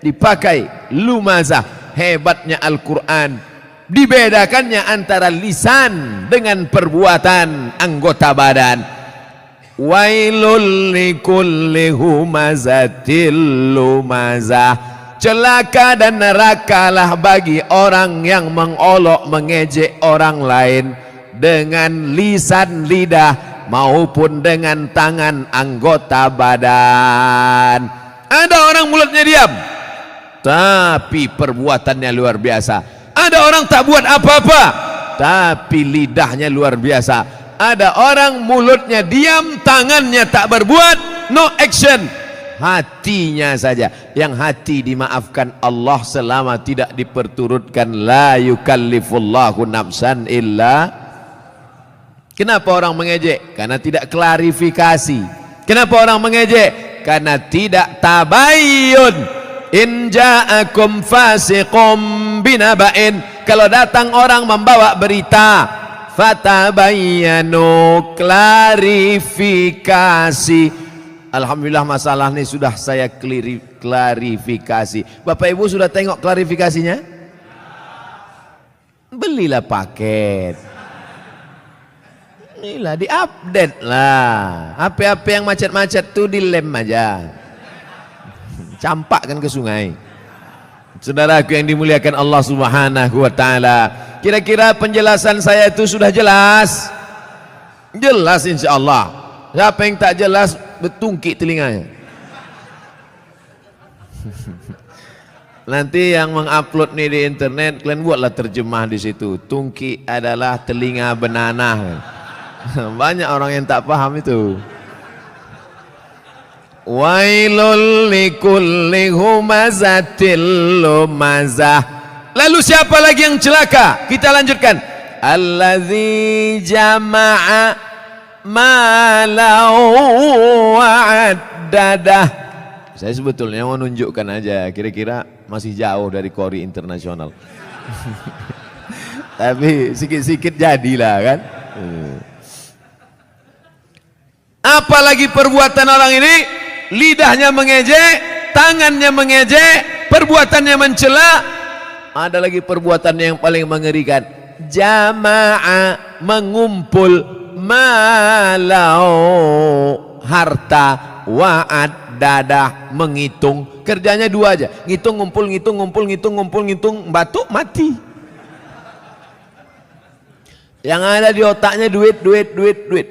dipakai lumazah. Hebatnya Al-Quran, dibedakannya antara lisan dengan perbuatan anggota badan. Wailul likulli humazatil lumazah. Celaka dan nerakalah bagi orang yang mengolok mengejek orang lain dengan lisan lidah maupun dengan tangan anggota badan. Ada orang mulutnya diam tapi perbuatannya luar biasa. Ada orang tak buat apa-apa tapi lidahnya luar biasa. Ada orang mulutnya diam, tangannya tak berbuat, no action, hatinya saja. Yang hati dimaafkan Allah selama tidak diperturutkan. La yukallifullahu nafsan illa. Kenapa orang mengejek? Karena tidak klarifikasi. Kenapa orang mengejek? Karena tidak tabayyun. In ja'akum fasiqum binaba'in. Kalau datang orang membawa berita, fatabayyanu, klarifikasi. Alhamdulillah masalah ini sudah saya klarifikasi. Bapak Ibu sudah tengok klarifikasinya? Belilah paket. Inilah, diupdate lah. HP-HP yang macet-macet tuh dilem aja. campakkan ke sungai. Saudaraku yang dimuliakan Allah Subhanahu wa taala, kira-kira penjelasan saya itu sudah jelas? Jelas insyaallah. Siapa yang tak jelas betungkik telinganya. Nanti yang mengupload nih di internet, kalian buatlah terjemah di situ. Tungki adalah telinga benanah. Banyak orang yang tak paham itu. Wailul likulli humazatil lumazah. Lalu siapa lagi yang celaka? Kita lanjutkan. Allazi jama'a malau wa'addadah. Saya sebetulnya mau nunjukkan aja, kira-kira masih jauh dari Kori internasional. Tapi sikit-sikit jadilah kan. Apalagi perbuatan orang ini, lidahnya mengejek, tangannya mengejek, perbuatannya mencela. Ada lagi perbuatan yang paling mengerikan. Jama'a, mengumpul, malau, harta, wa'ad, dadah, menghitung. Kerjanya dua aja, ngitung, ngumpul, ngitung, ngumpul, ngitung, ngumpul, ngitung, batuk, mati. Yang ada di otaknya duit, duit, duit, duit.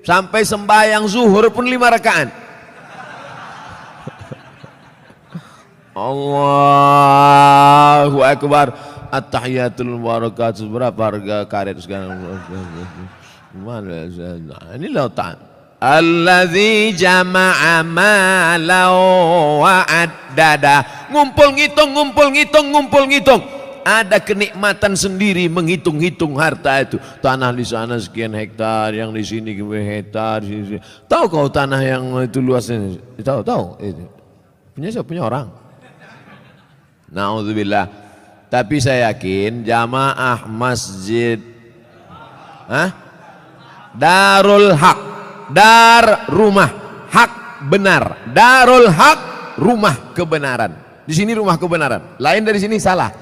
Sampai sembahyang zuhur pun 5 rakaat. Allahu Akbar. At-tahiyatul barakatuh. Berapa harga karet sekarang? Mana? Ini lautan. Allazi jama'a malau wa'addada. Ngumpul ngitung, ngumpul ngitung, ngumpul ngitung. Ada kenikmatan sendiri menghitung-hitung harta itu. Tanah di sana sekian hektar, yang di sini hektar. Tahu kau tanah yang itu luasnya? Tahu, tahu. Punya siapa? Punya orang. Na'udzubillah. Tapi saya yakin jamaah masjid Darul Haq. Dar rumah, hak benar. Darul Haq, rumah kebenaran. Di sini rumah kebenaran. Lain dari sini salah.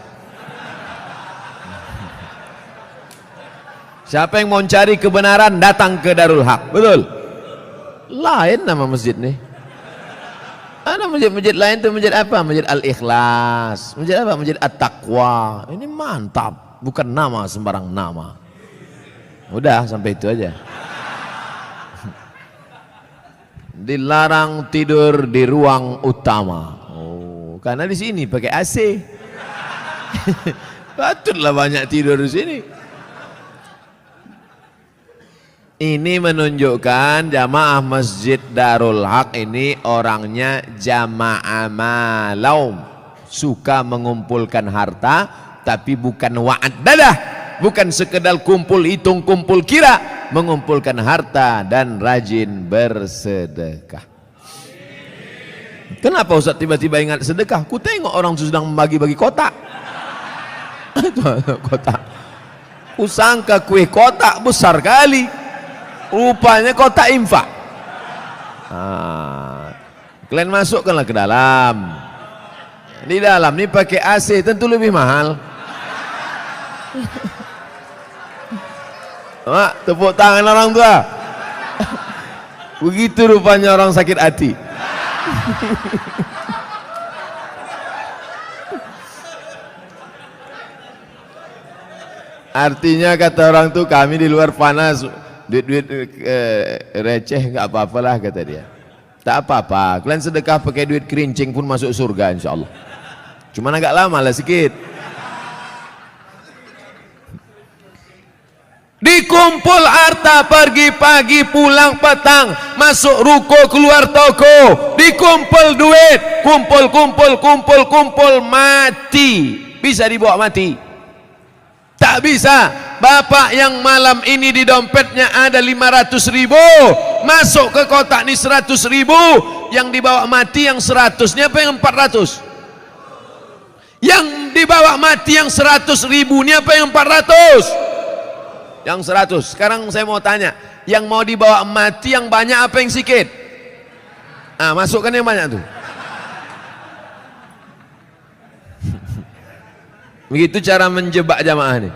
Siapa yang mau cari kebenaran datang ke Darul Haq. Betul? Lain nama masjid nih. Ada masjid-masjid lain tuh, masjid apa? Masjid Al-Ikhlas. Masjid apa? Masjid At-Taqwa. Ini mantap, bukan nama sembarang nama. Udah sampai itu aja. Dilarang tidur di ruang utama. Oh, karena di sini pakai AC. Patutlah banyak tidur di sini. Ini menunjukkan jamaah Masjid Darul Haq ini orangnya jamaah malau, suka mengumpulkan harta, tapi bukan wa'ad dadah, bukan sekedar kumpul hitung, kumpul kira, mengumpulkan harta dan rajin bersedekah. Kenapa Ustaz tiba-tiba ingat sedekah? Ku tengok orang sedang membagi-bagi kotak. Kotak. Ku sangka kue kotak besar kali. Rupanya kotak infak. Kalian masukkanlah ke dalam. Di dalam ini pakai AC, tentu lebih mahal. Mak, tepuk tangan orang tua. Begitu rupanya orang sakit hati. Artinya kata orang tuh, kami di luar panas, duit-duit receh nggak apa-apalah kata dia. Tak apa-apa, kalian sedekah pakai duit kerincing pun masuk surga insyaallah. Cuman agak lama lah sikit. Dikumpul harta pergi pagi pulang petang, masuk ruko keluar toko, dikumpul duit, kumpul kumpul kumpul kumpul, mati. Bisa dibawa mati? Tak bisa. Bapak yang malam ini di dompetnya ada 500.000, masuk ke kotak ini 100.000, yang dibawa mati yang 100-nya apa yang 400? Yang dibawa mati yang 100.000-nya apa yang 400? Yang 100. Sekarang saya mau tanya, yang mau dibawa mati yang banyak apa yang sikit? Masukkan yang banyak tuh. Begitu cara menjebak jamaah ini.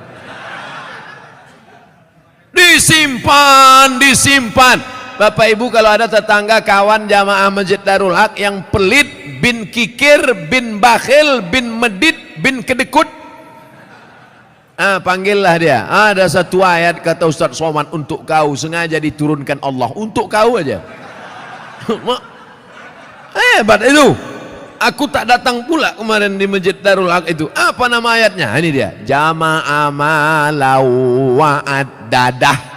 Disimpan, disimpan. Bapak Ibu, kalau ada tetangga kawan jamaah Masjid Darul Haq yang pelit, bin kikir, bin bakhil, bin medit, bin kedekut, panggillah dia. Ada satu ayat kata Ustaz Somad untuk kau, sengaja diturunkan Allah untuk kau aja. Hebat itu. Aku tak datang pula kemarin di Masjid Darul Haq itu. Apa nama ayatnya? Ini dia. Jama'a malau wa'ad-dadah.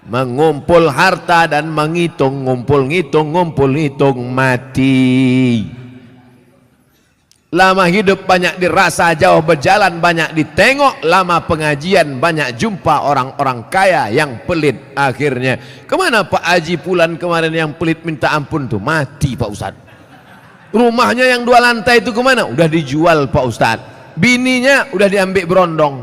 Mengumpul harta dan menghitung, ngumpul ngitung mati. Lama hidup banyak dirasa, jauh berjalan banyak ditengok, lama pengajian banyak jumpa orang-orang kaya yang pelit. Akhirnya kemana Pak Haji Pulan kemarin yang pelit minta ampun tuh? Mati Pak Ustadz. Rumahnya yang 2 lantai itu kemana? Udah dijual Pak Ustadz. Bininya udah diambil berondong.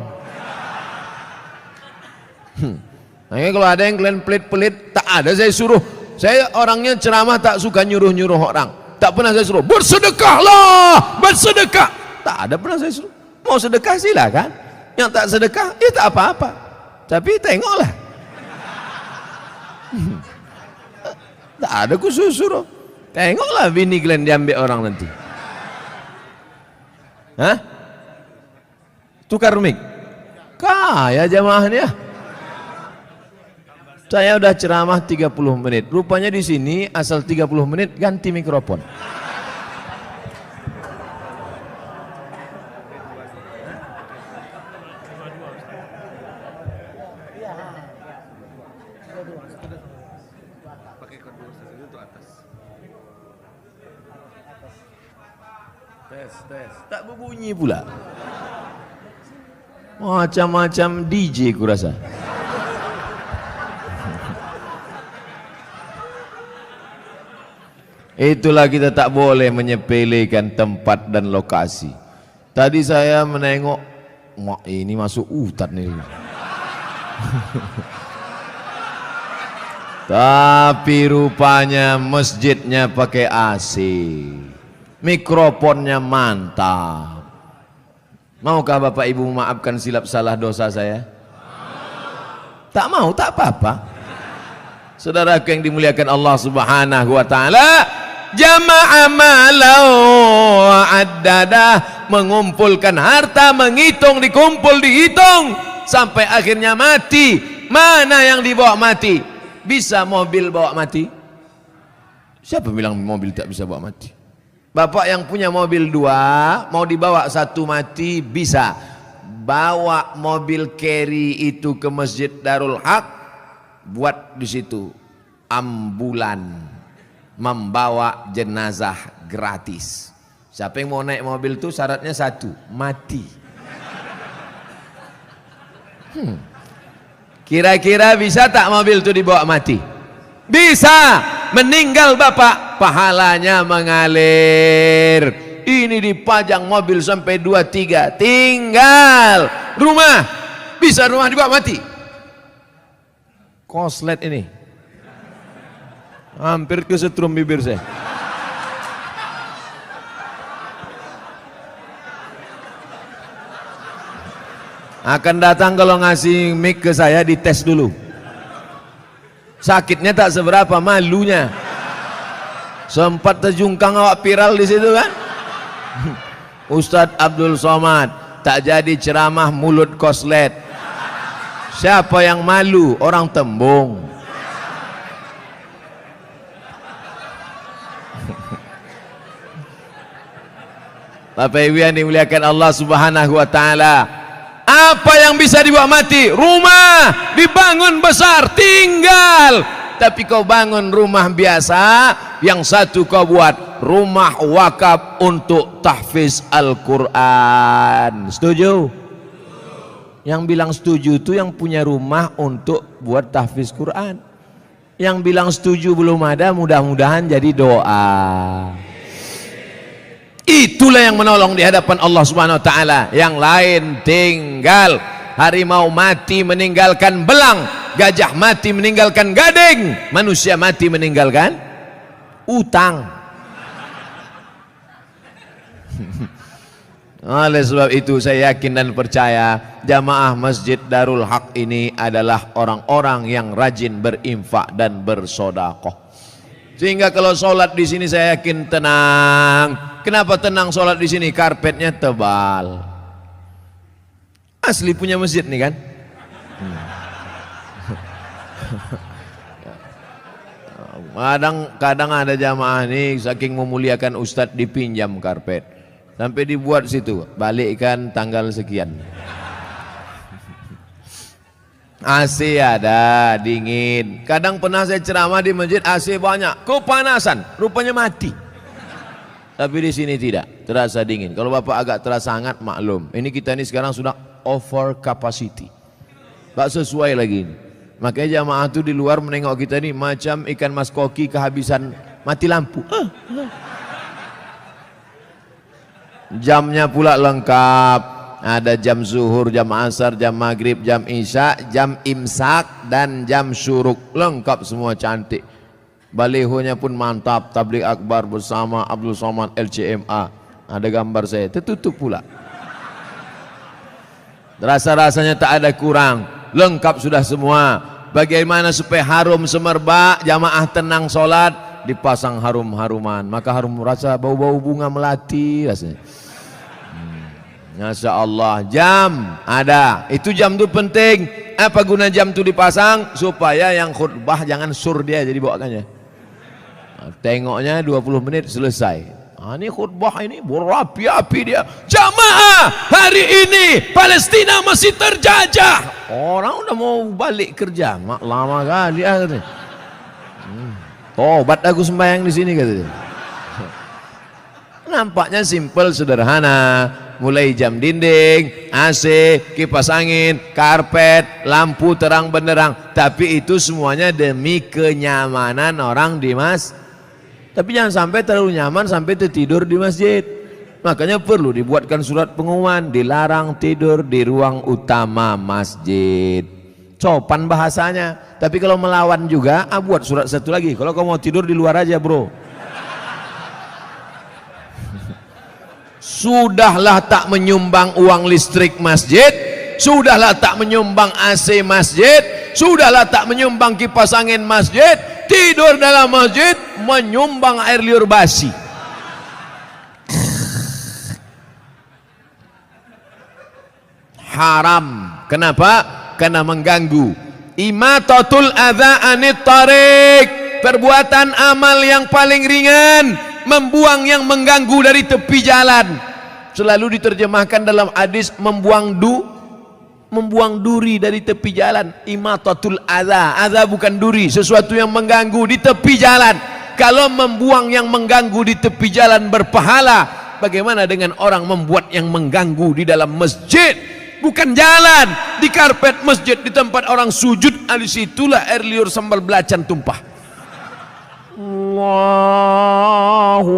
Nah, kalau ada yang kalian pelit-pelit, tak ada saya suruh. Saya orangnya ceramah tak suka nyuruh-nyuruh orang. Tak pernah saya suruh, bersedekahlah, bersedekah. Tak ada pernah saya suruh. Mau sedekah silakan. Yang tak sedekah, ya tak apa-apa. Tapi tengoklah. Tak ada khusus suruh. Tengoklah bini kalian diambil orang nanti. Hah? Tukar mic. Kaya jamaahnya. Saya udah ceramah 30 menit. Rupanya di sini asal 30 menit ganti mikrofon. Tes. Tak berbunyi pula. Macam-macam DJ kurasa. Itulah kita tak boleh menyepelekan tempat dan lokasi. Tadi saya menengok, mak ini masuk hutan nih. Tapi rupanya masjidnya pakai AC. Mikrofonnya mantap. Maukah Bapak Ibu memaafkan silap salah dosa saya? Tak mau, tak apa-apa. Saudaraku yang dimuliakan Allah Subhanahu wa taala, jama'a malau wa'addadah, mengumpulkan harta, menghitung, dikumpul, dihitung sampai akhirnya mati. Mana yang dibawa mati? Bisa mobil bawa mati? Siapa bilang mobil tak bisa bawa mati? Bapak yang punya mobil 2 mau dibawa 1 mati bisa. Bawa mobil carry itu ke Masjid Darul Haq, buat di situ ambulan membawa jenazah gratis. Siapa yang mau naik mobil itu syaratnya 1, mati. Kira-kira bisa tak mobil itu dibawa mati? Bisa. Meninggal bapak, pahalanya mengalir. Ini dipajang mobil sampai 2-3, tinggal rumah. Bisa rumah dibawa mati. Koslet ini hampir kesetrum bibir saya. Akan datang kalau ngasih mic ke saya, dites dulu. Sakitnya tak seberapa, malunya. Sempat terjungkang awak viral di situ kan. Ustadz Abdul Somad tak jadi ceramah mulut koslet. Siapa yang malu? Orang Tembung. Bapak Ibu yang dimuliakan Allah Subhanahu wa taala, apa yang bisa dibawa mati? Rumah dibangun besar, tinggal. Tapi kau bangun rumah biasa, yang satu kau buat rumah wakaf untuk tahfiz Al-Quran. Setuju? Yang bilang setuju itu yang punya rumah untuk buat tahfiz Quran. Yang bilang setuju belum ada, mudah-mudahan jadi doa. Itulah yang menolong di hadapan Allah Subhanahu wa taala. Yang lain tinggal. Harimau mati meninggalkan belang, gajah mati meninggalkan gading, manusia mati meninggalkan utang. Oleh sebab itu saya yakin dan percaya jamaah Masjid Darul Haq ini adalah orang-orang yang rajin berinfak dan bersodakoh. Sehingga kalau sholat di sini saya yakin tenang. Kenapa tenang sholat di sini? Karpetnya tebal. Asli punya masjid nih kan? Kadang ada jamaah nih saking memuliakan ustadz dipinjam karpet. Sampai dibuat situ, balikkan tanggal sekian. AC ada, dingin. Kadang pernah saya ceramah di masjid AC banyak, kepanasan, rupanya mati. Tapi di sini tidak, terasa dingin. Kalau Bapak agak terasa hangat, maklum. Ini kita ini sekarang sudah over capacity. Tak sesuai lagi ini. Makanya jamaah itu di luar menengok kita ini macam ikan mas koki kehabisan mati lampu. Jamnya pula lengkap. Ada jam zuhur, jam asar, jam maghrib, jam isya, jam imsak, dan jam syuruk. Lengkap semua, cantik. Balihonya pun mantap. Tabligh akbar bersama Abdul Somad LCMA. Ada gambar saya, tertutup pula. Rasa-rasanya tak ada kurang. Lengkap sudah semua. Bagaimana supaya harum semerbak, jamaah tenang sholat, dipasang harum-haruman. Maka harum rasa bau-bau bunga melati rasanya. Masya Allah. Jam ada. Itu jam itu penting. Apa guna jam itu dipasang? Supaya yang khutbah jangan sur dia jadi bawakannya. Tengoknya 20 menit selesai. Ini khutbah ini berapi-api dia. Jamaah, hari ini Palestina masih terjajah. Orang udah mau balik kerja, mak lama kali ya katanya. Tobat aku sembahyang di sini katanya. Nampaknya simple, sederhana. Mulai jam dinding, AC, kipas angin, karpet, lampu terang benderang. Tapi itu semuanya demi kenyamanan orang di masjid. Tapi jangan sampai terlalu nyaman sampai tertidur di masjid. Makanya perlu dibuatkan surat pengumuman, dilarang tidur di ruang utama masjid. Sopan bahasanya. Tapi kalau melawan juga, buat surat satu lagi. Kalau kamu mau tidur di luar aja bro. Sudahlah tak menyumbang uang listrik masjid, sudahlah tak menyumbang AC masjid, sudahlah tak menyumbang kipas angin masjid, tidur dalam masjid menyumbang air liur basi. Haram. Kenapa? Karena mengganggu. Imatatul adza anit tariq, perbuatan amal yang paling ringan, membuang yang mengganggu dari tepi jalan. Selalu diterjemahkan dalam hadis membuang duri dari tepi jalan. Imatatul adza, adza bukan duri, sesuatu yang mengganggu di tepi jalan. Kalau membuang yang mengganggu di tepi jalan berpahala, bagaimana dengan orang membuat yang mengganggu di dalam masjid? Bukan jalan, di karpet masjid, di tempat orang sujud, di situlah air liur sambal belacan tumpah. Allahu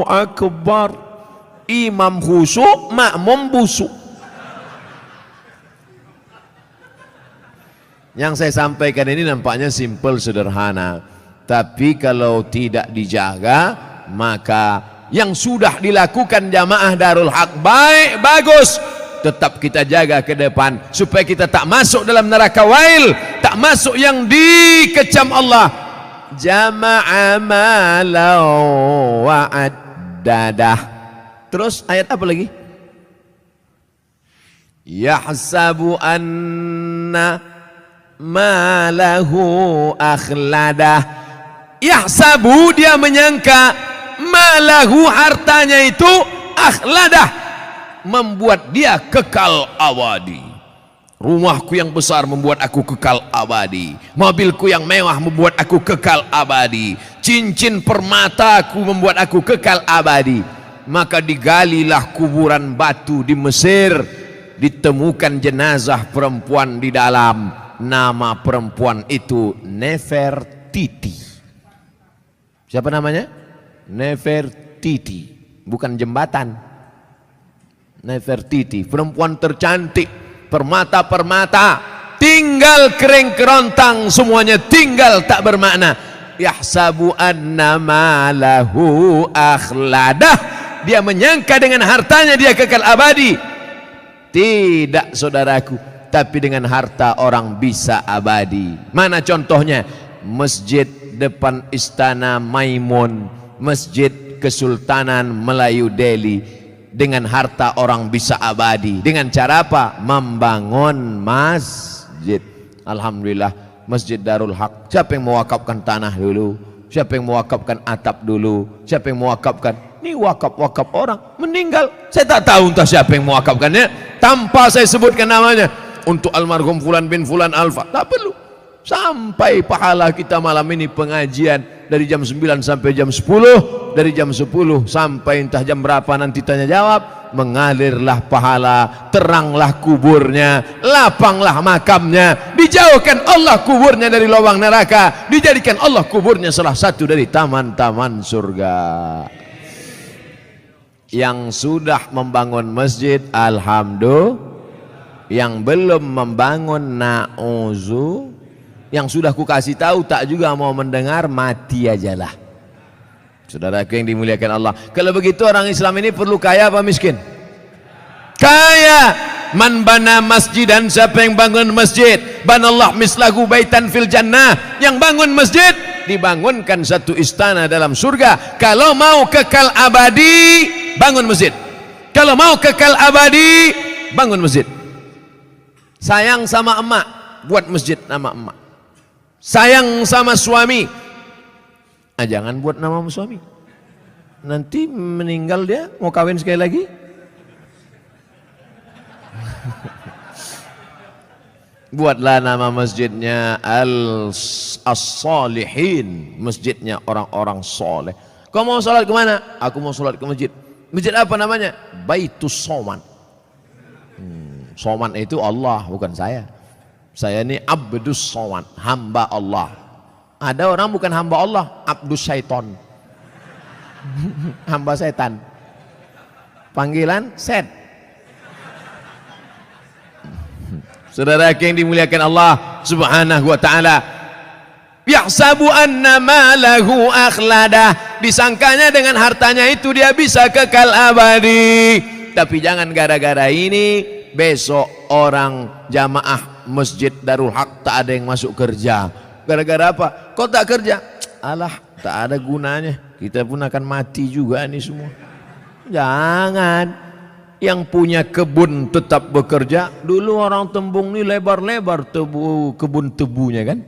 Akbar. Imam khusyuk, makmum busuk. Yang saya sampaikan ini nampaknya simple, sederhana. Tapi kalau tidak dijaga, maka yang sudah dilakukan jamaah Darul Haq baik, bagus. Tetap kita jaga ke depan supaya kita tak masuk dalam neraka wail, tak masuk yang dikecam Allah. Jama'a malau wa'addadah. Terus ayat apa lagi? Yahsabu anna malahu akhladah. Yahsabu, dia menyangka, malahu, hartanya itu, akhladah, membuat dia kekal abadi. Rumahku yang besar membuat aku kekal abadi. Mobilku yang mewah membuat aku kekal abadi. Cincin permataku membuat aku kekal abadi. Maka digalilah kuburan batu di Mesir. Ditemukan jenazah perempuan di dalam. Nama perempuan itu Nefertiti. Siapa namanya? Nefertiti. Bukan jembatan. Nefertiti, perempuan tercantik, permata-permata, tinggal kering kerontang, semuanya tinggal tak bermakna. Yahsabu anna malahu akhladah. Dia menyangka dengan hartanya dia kekal abadi. Tidak saudaraku, tapi dengan harta orang bisa abadi. Mana contohnya? Masjid depan Istana Maimun, Masjid Kesultanan Melayu Delhi. Dengan harta orang bisa abadi. Dengan cara apa? Membangun masjid. Alhamdulillah, Masjid Darul Haq. Siapa yang mewakafkan tanah dulu? Siapa yang mewakafkan atap dulu? Siapa yang mewakafkan? Ini wakaf-wakaf orang meninggal. Saya tak tahu entah siapa yang mewakafkannya, tanpa saya sebutkan namanya. Untuk almarhum Fulan bin Fulan Alfa, tak perlu. Sampai pahala kita malam ini pengajian dari jam 9 sampai jam 10, dari jam 10 sampai entah jam berapa nanti tanya jawab, mengalirlah pahala, teranglah kuburnya, lapanglah makamnya, dijauhkan Allah kuburnya dari lubang neraka, dijadikan Allah kuburnya salah satu dari taman-taman surga. Yang sudah membangun masjid, alhamdulillah. Yang belum membangun, na'uzu. Yang sudah ku kasih tahu tak juga mau mendengar, mati ajalah. Saudaraku yang dimuliakan Allah, kalau begitu orang Islam ini perlu kaya apa miskin? Kaya. Man bana masjidan, siapa yang bangun masjid, banallah mislahu baitan fil jannah. Yang bangun masjid, dibangunkan satu istana dalam surga. Kalau mau kekal abadi, bangun masjid. Kalau mau kekal abadi, bangun masjid. Sayang sama emak, buat masjid nama emak. Sayang sama suami, jangan buat nama suami. Nanti meninggal dia, mau kawin sekali lagi. Buatlah nama masjidnya As-Salihin, masjidnya orang-orang soleh. Kau mau sholat kemana? Aku mau sholat ke masjid. Masjid apa namanya? Baitus Soman. Soman itu Allah, bukan saya. Saya ini Abdus Soman, hamba Allah. Ada orang bukan hamba Allah, Abdus Syaiton. Hamba setan. Panggilan set. Saudara yang dimuliakan Allah Subhanahu wa taala, yahsabu anna malahu akhlada, disangkanya dengan hartanya itu dia bisa kekal abadi. Tapi jangan gara-gara ini besok orang jamaah Masjid Darul Haq tak ada yang masuk kerja. Gara-gara apa? Kok tak kerja? Alah, tak ada gunanya. Kita pun akan mati juga ini semua. Jangan. Yang punya kebun tetap bekerja. Dulu orang Tembung ini lebar-lebar kebun tebunya kan.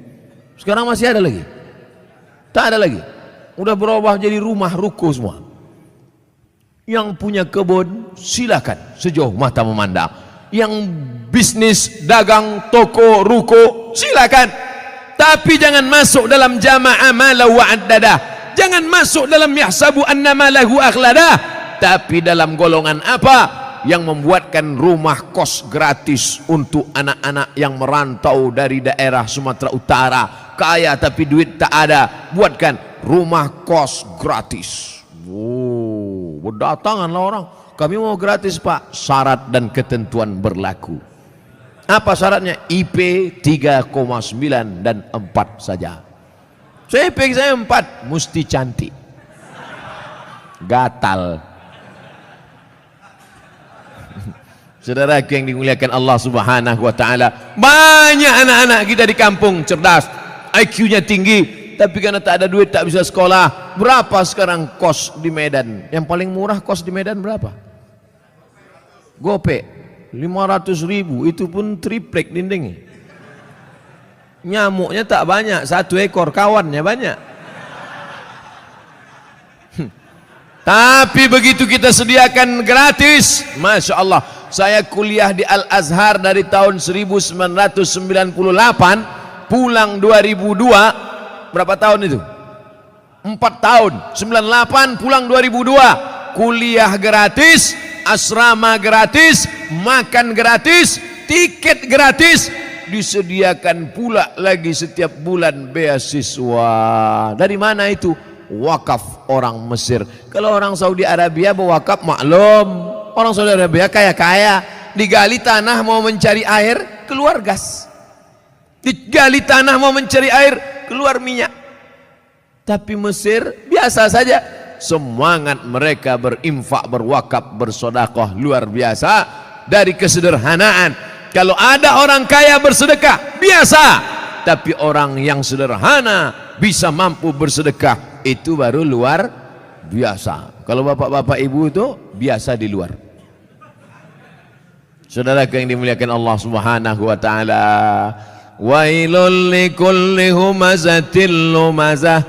Sekarang masih ada lagi? Tak ada lagi. Udah berubah jadi rumah ruko semua. Yang punya kebun silakan sejauh mata memandang. Yang bisnis dagang toko ruko silakan. Tapi jangan masuk dalam jama'a mala wa'addada. Jangan masuk dalam yahsabu annama lahu akhlada. Tapi dalam golongan apa? Yang membuatkan rumah kos gratis untuk anak-anak yang merantau dari daerah Sumatera Utara, kaya tapi duit tak ada, buatkan rumah kos gratis. Berdatanganlah orang, kami mau gratis Pak. Syarat dan ketentuan berlaku. Apa syaratnya? IP 3,9 dan 4 saja. Saya IP saya 4, mesti cantik, gatal. Saudara yang dimuliakan Allah Subhanahu wa taala, banyak anak-anak kita di kampung cerdas, IQ-nya tinggi, tapi karena tak ada duit tak bisa sekolah. Berapa sekarang kos di Medan? Yang paling murah kos di Medan berapa? Gope 500.000, itu pun triplek dindingnya. Nyamuknya tak banyak, 1 ekor, kawannya banyak. Tapi begitu kita sediakan gratis, Masya Allah. Saya kuliah di Al-Azhar dari tahun 1998, pulang 2002. Berapa tahun itu? 4 tahun. 98 pulang 2002. Kuliah gratis, asrama gratis, makan gratis, tiket gratis, disediakan pula lagi setiap bulan beasiswa. Dari mana itu? Wakaf orang Mesir. Kalau orang Saudi Arabia berwakaf maklum. Orang Saudi Arabia kaya-kaya, digali tanah mau mencari air, keluar gas. Digali tanah mau mencari air, keluar minyak. Tapi Mesir biasa saja. Semangat mereka berinfak, berwakaf, bersedekah luar biasa. dari kesederhanaan. Kalau ada orang kaya bersedekah, biasa. Tapi orang yang sederhana bisa mampu bersedekah, itu baru luar biasa. Kalau bapak-bapak ibu itu biasa di luar. Saudara yang dimuliakan Allah Subhanahu wa taala, wailul likulli humazatil lumazah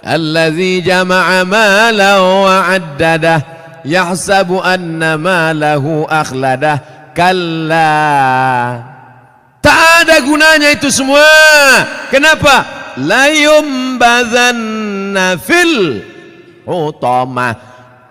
alladzi jama'a malan wa 'addadah yahsabu anna malahu akhladah. Kalla, tak ada gunanya itu semua. Kenapa? La yumbadzanna fil hutamah.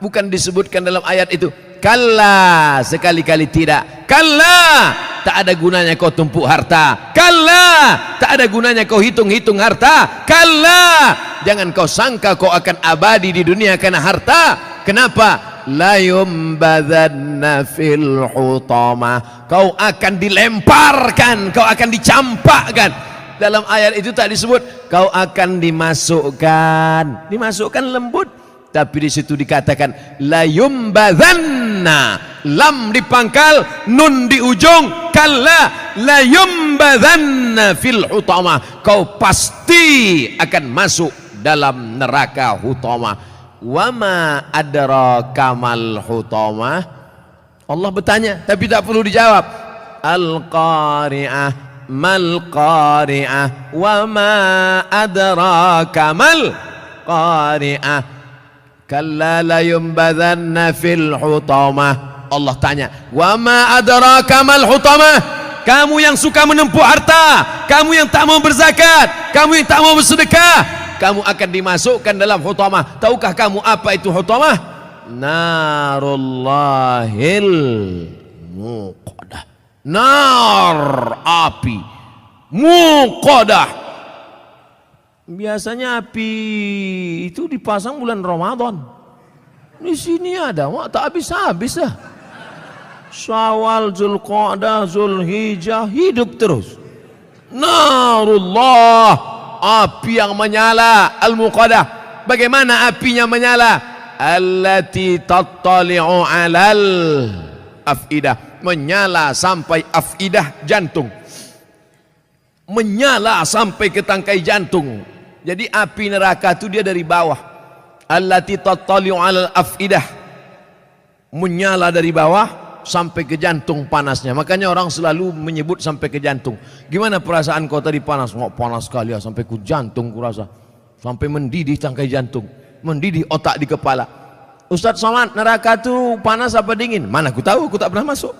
Bukan disebutkan dalam ayat itu. Kalla, sekali-kali tidak. Kalla, tak ada gunanya kau tumpuk harta. Kalla, tak ada gunanya kau hitung-hitung harta. Kalla, jangan kau sangka kau akan abadi di dunia karena harta. Kenapa? La yumbadzanna fil hutamah. Kau akan dilemparkan, kau akan dicampakkan. Dalam ayat itu tak disebut kau akan dimasukkan. Dimasukkan lembut. Tapi di situ dikatakan la yumbadzanna, lam di pangkal, nun di ujung, kalla la yumbadzanna fil hutamah. Kau pasti akan masuk dalam neraka hutamah. Wama adraka mal hutamah. Allah bertanya tapi tak perlu dijawab. Al-qari'ah, mal qari'ah, wama adraka mal qari'ah. Kalla la yumbadzanna fil hutamah. Allah tanya, wama adraka mal hutamah. Kamu yang suka menempuh harta, kamu yang tak mau berzakat, kamu yang tak mau bersedekah, kamu akan dimasukkan dalam hutamah. Tahukah kamu apa itu hutamah? Narullahil muqadah. Nar, api muqadah. Biasanya api itu dipasang bulan Ramadan. Di sini ada, wah, tak habis-habis dah. Syawal, Zulqa'dah, Zulhijjah, hidup terus. Narullah, api yang menyala, al-muqadah. Bagaimana apinya menyala? Allati tattali'u 'alal afidah. Menyala sampai afidah, jantung. Menyala sampai ke tangkai jantung. Jadi api neraka itu dia dari bawah. Allati tattali'u 'alal afidah. Menyala dari bawah sampai ke jantung panasnya. Makanya orang selalu menyebut sampai ke jantung. Gimana perasaan kau tadi panas? Oh, panas sekali ya, sampai ke jantung kurasa. Sampai mendidih tangkai jantung, mendidih otak di kepala. Ustaz Somad, neraka itu panas apa dingin? Mana aku tahu, aku tak pernah masuk.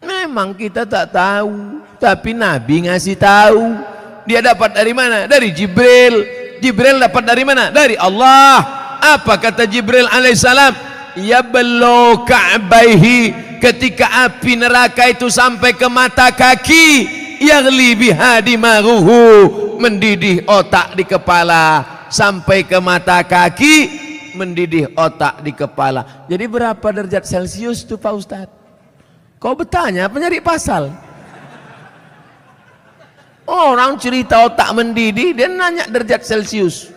Memang kita tak tahu, tapi Nabi ngasih tahu. Dia dapat dari mana? Dari Jibril. Jibril dapat dari mana? Dari Allah. Apa kata Jibril alaihissalam? Yablu ka'baihi, ketika api neraka itu sampai ke mata kaki, yaghli biha dimaruhu, mendidih otak di kepala, sampai ke mata kaki, mendidih otak di kepala. Jadi berapa derajat Celcius itu Pak Ustadz? Kau bertanya apa nyari pasal? Orang cerita otak mendidih, dia nanya derajat Celcius.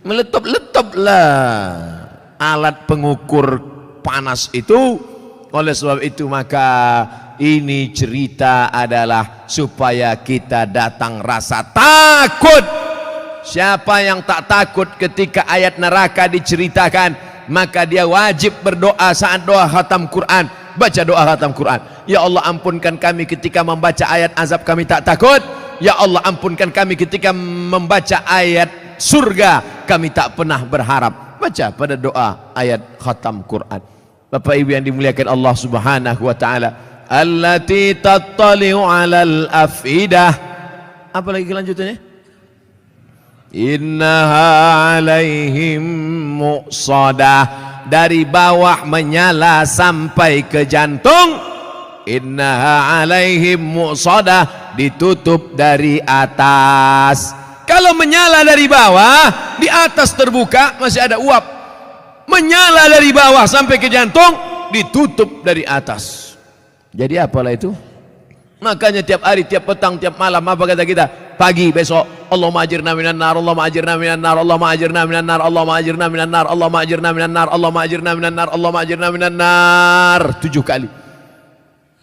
Meletup-letup lah alat pengukur panas itu. Oleh sebab itu maka ini cerita adalah supaya kita datang rasa takut. Siapa yang tak takut ketika ayat neraka diceritakan, maka dia wajib berdoa saat doa khatam Quran. Baca doa khatam Quran. Ya Allah, ampunkan kami ketika membaca ayat azab, kami tak takut. Ya Allah, ampunkan kami ketika membaca ayat surga, kami tak pernah berharap. Baca pada doa ayat khatam Quran. Bapak Ibu yang dimuliakan Allah Subhanahu wa taala, allati tattali'u 'alal afidah. Apa lagi kelanjutannya? Innaha 'alaihim muqsadah, dari bawah menyala sampai ke jantung. Innaha 'alaihim muqsadah, ditutup dari atas. Kalau menyala dari bawah, di atas terbuka masih ada uap. Menyala dari bawah sampai ke jantung, ditutup dari atas. Jadi apalah itu? Makanya tiap hari, tiap petang, tiap malam, apa kata kita? pagi besok, Allahumma ajirna minan nar, Allahumma ajirna minan nar, Allahumma ajirna minan nar, Allahumma ajirna minan nar, Allahumma ajirna minan nar, Allahumma ajirna minan nar, Allahumma ajirna minan nar 7 kali.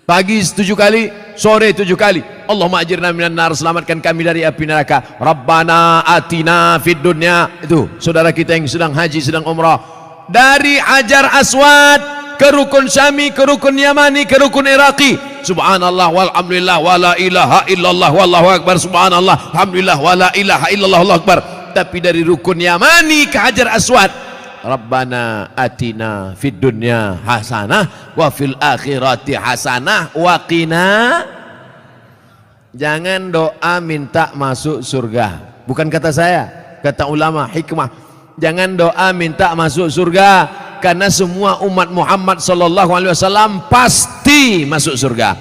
Pagi 7 kali, sore 7 kali. Allahumma ajirna minan nar, selamatkan kami dari api neraka. Rabbana atina fid dunya. Itu saudara kita yang sedang haji, sedang umrah, dari Hajar Aswad ke rukun Syami, ke rukun Yamani, ke rukun Iraqi. Subhanallah walhamdulillah wala ilaha illallah wallahu akbar. Subhanallah alhamdulillah wala ilaha illallah wallahu akbar. Tapi dari rukun Yamani ke Hajar Aswad, Rabbana atina fid dunya hasanah wa fil akhirati hasanah wa qina. Jangan doa minta masuk surga, bukan kata saya, kata ulama hikmah. Jangan doa minta masuk surga, karena semua umat Muhammad sallallahu alaihi wasallam pasti masuk surga.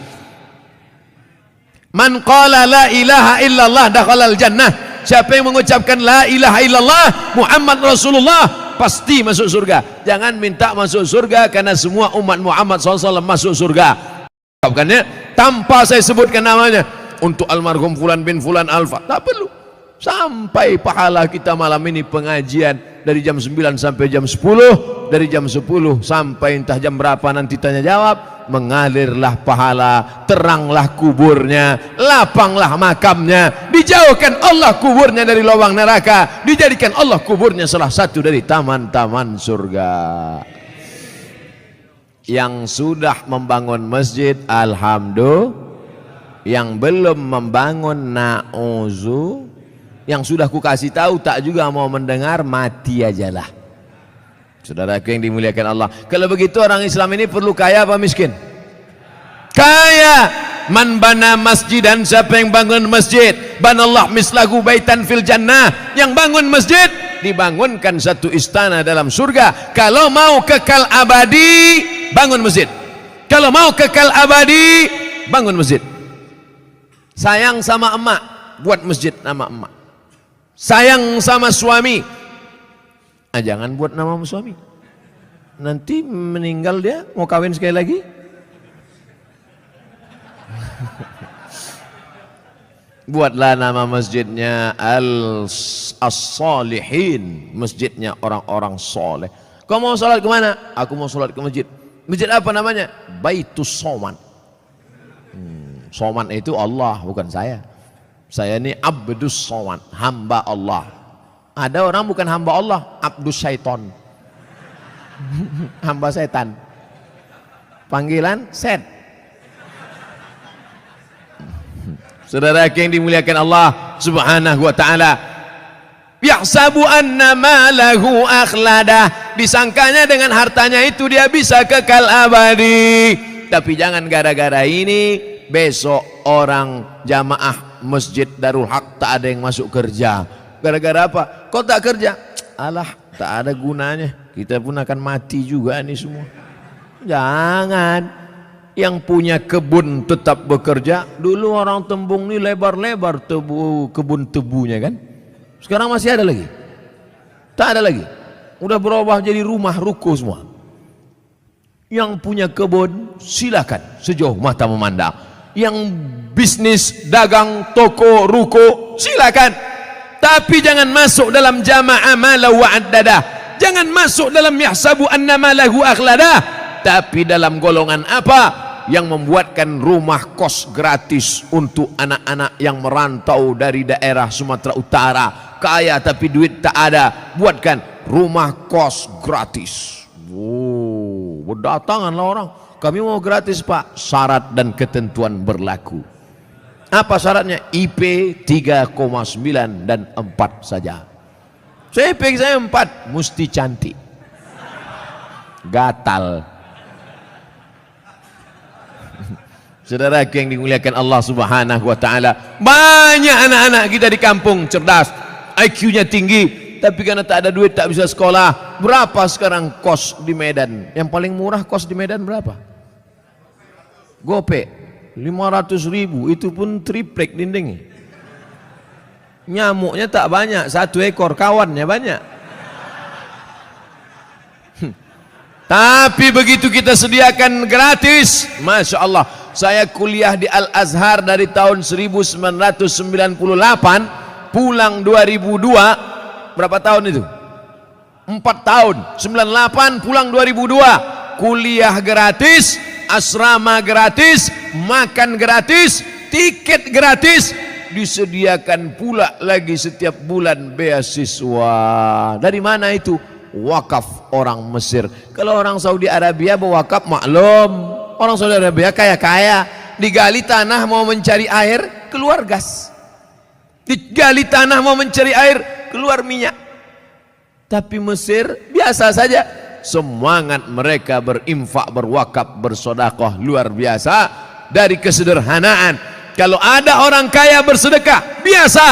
Man qala la ilaha illallah dakhalal jannah. Siapa yang mengucapkan la ilaha illallah Muhammad Rasulullah pasti masuk surga. Jangan minta masuk surga karena semua umat Muhammad SAW masuk surga. Ucapkannya tanpa saya sebutkan namanya. Untuk almarhum Fulan bin Fulan Alfa, tak perlu. Sampai pahala kita malam ini pengajian dari jam 9 sampai jam 10, dari jam 10 sampai entah jam berapa nanti tanya jawab, mengalirlah pahala, teranglah kuburnya, lapanglah makamnya, dijauhkan Allah kuburnya dari lubang neraka, dijadikan Allah kuburnya salah satu dari taman-taman surga. Yang sudah membangun masjid alhamdulillah, yang belum membangun na'uzu, yang sudah ku kasih tahu tak juga mau mendengar, mati ajalah. Saudaraku yang dimuliakan Allah, kalau begitu orang Islam ini perlu kaya apa miskin? Kaya. Man bana masjidan, siapa yang bangun masjid, banallah mislahu baitan fil jannah. Yang bangun masjid dibangunkan satu istana dalam surga. Kalau mau kekal abadi, bangun masjid. Kalau mau kekal abadi, bangun masjid. Sayang sama emak, buat masjid nama emak. Sayang sama suami, jangan buat nama suami. Nanti meninggal dia, mau kawin sekali lagi. Buatlah nama masjidnya As-Salihin, masjidnya orang-orang soleh. Kau mau sholat kemana? Aku mau sholat ke masjid. Masjid apa namanya? Baitus Soman. Soman itu Allah, bukan saya. Saya ini Abdus Soman, hamba Allah. Ada orang bukan hamba Allah, Abdus Syaiton. Hamba setan. Panggilan set. Saudara yang dimuliakan Allah Subhanahu wa taala, yahsabu anna malahu akhlada, disangkanya dengan hartanya itu dia bisa kekal abadi. Tapi jangan gara-gara ini besok orang jamaah Masjid Darul Haq tak ada yang masuk kerja. Gara-gara apa? Kok tak kerja? Alah, tak ada gunanya. Kita pun akan mati juga nih semua. Jangan. Yang punya kebun tetap bekerja. Dulu orang Tembung ini lebar-lebar kebun tebunya kan. Sekarang masih ada lagi? Tak ada lagi. Udah berubah jadi rumah ruko semua. Yang punya kebun silakan sejauh mata memandang. Yang bisnis dagang toko ruko silakan, tapi jangan masuk dalam jama'a malahu addada. Jangan masuk dalam yahsabu anna malahu akhlada. Tapi dalam golongan apa? Yang membuatkan rumah kos gratis untuk anak-anak yang merantau dari daerah Sumatera Utara, kaya tapi duit tak ada, buatkan rumah kos gratis. Berdatanganlah orang, kami mau gratis pak, syarat dan ketentuan berlaku. Apa syaratnya? IP 3,9 dan 4 saja. Saya IP saya 4, mesti cantik, gatal. Saudara yang dimuliakan Allah Subhanahu wa taala, banyak anak-anak kita di kampung cerdas, IQ-nya tinggi, tapi karena tak ada duit tak bisa sekolah. Berapa sekarang kos di Medan? Yang paling murah kos di Medan berapa? Gope 500.000, itu pun triplek dindingnya. Nyamuknya tak banyak, 1 ekor, kawannya banyak. Tapi begitu kita sediakan gratis, Masya Allah, Saya kuliah di Al-Azhar dari tahun 1998, pulang 2002. Berapa tahun itu? 4 tahun. 98 pulang 2002. Kuliah gratis, asrama gratis, makan gratis, tiket gratis, disediakan pula lagi setiap bulan beasiswa. Dari mana itu? Wakaf orang Mesir. Kalau orang Saudi Arabia berwakaf maklum, orang Saudi Arabia kaya-kaya, digali tanah mau mencari air, keluar gas. Digali tanah mau mencari air, keluar minyak. Tapi Mesir biasa saja. Semangat mereka berinfak, berwakaf, bersedekah luar biasa dari kesederhanaan. Kalau ada orang kaya bersedekah biasa,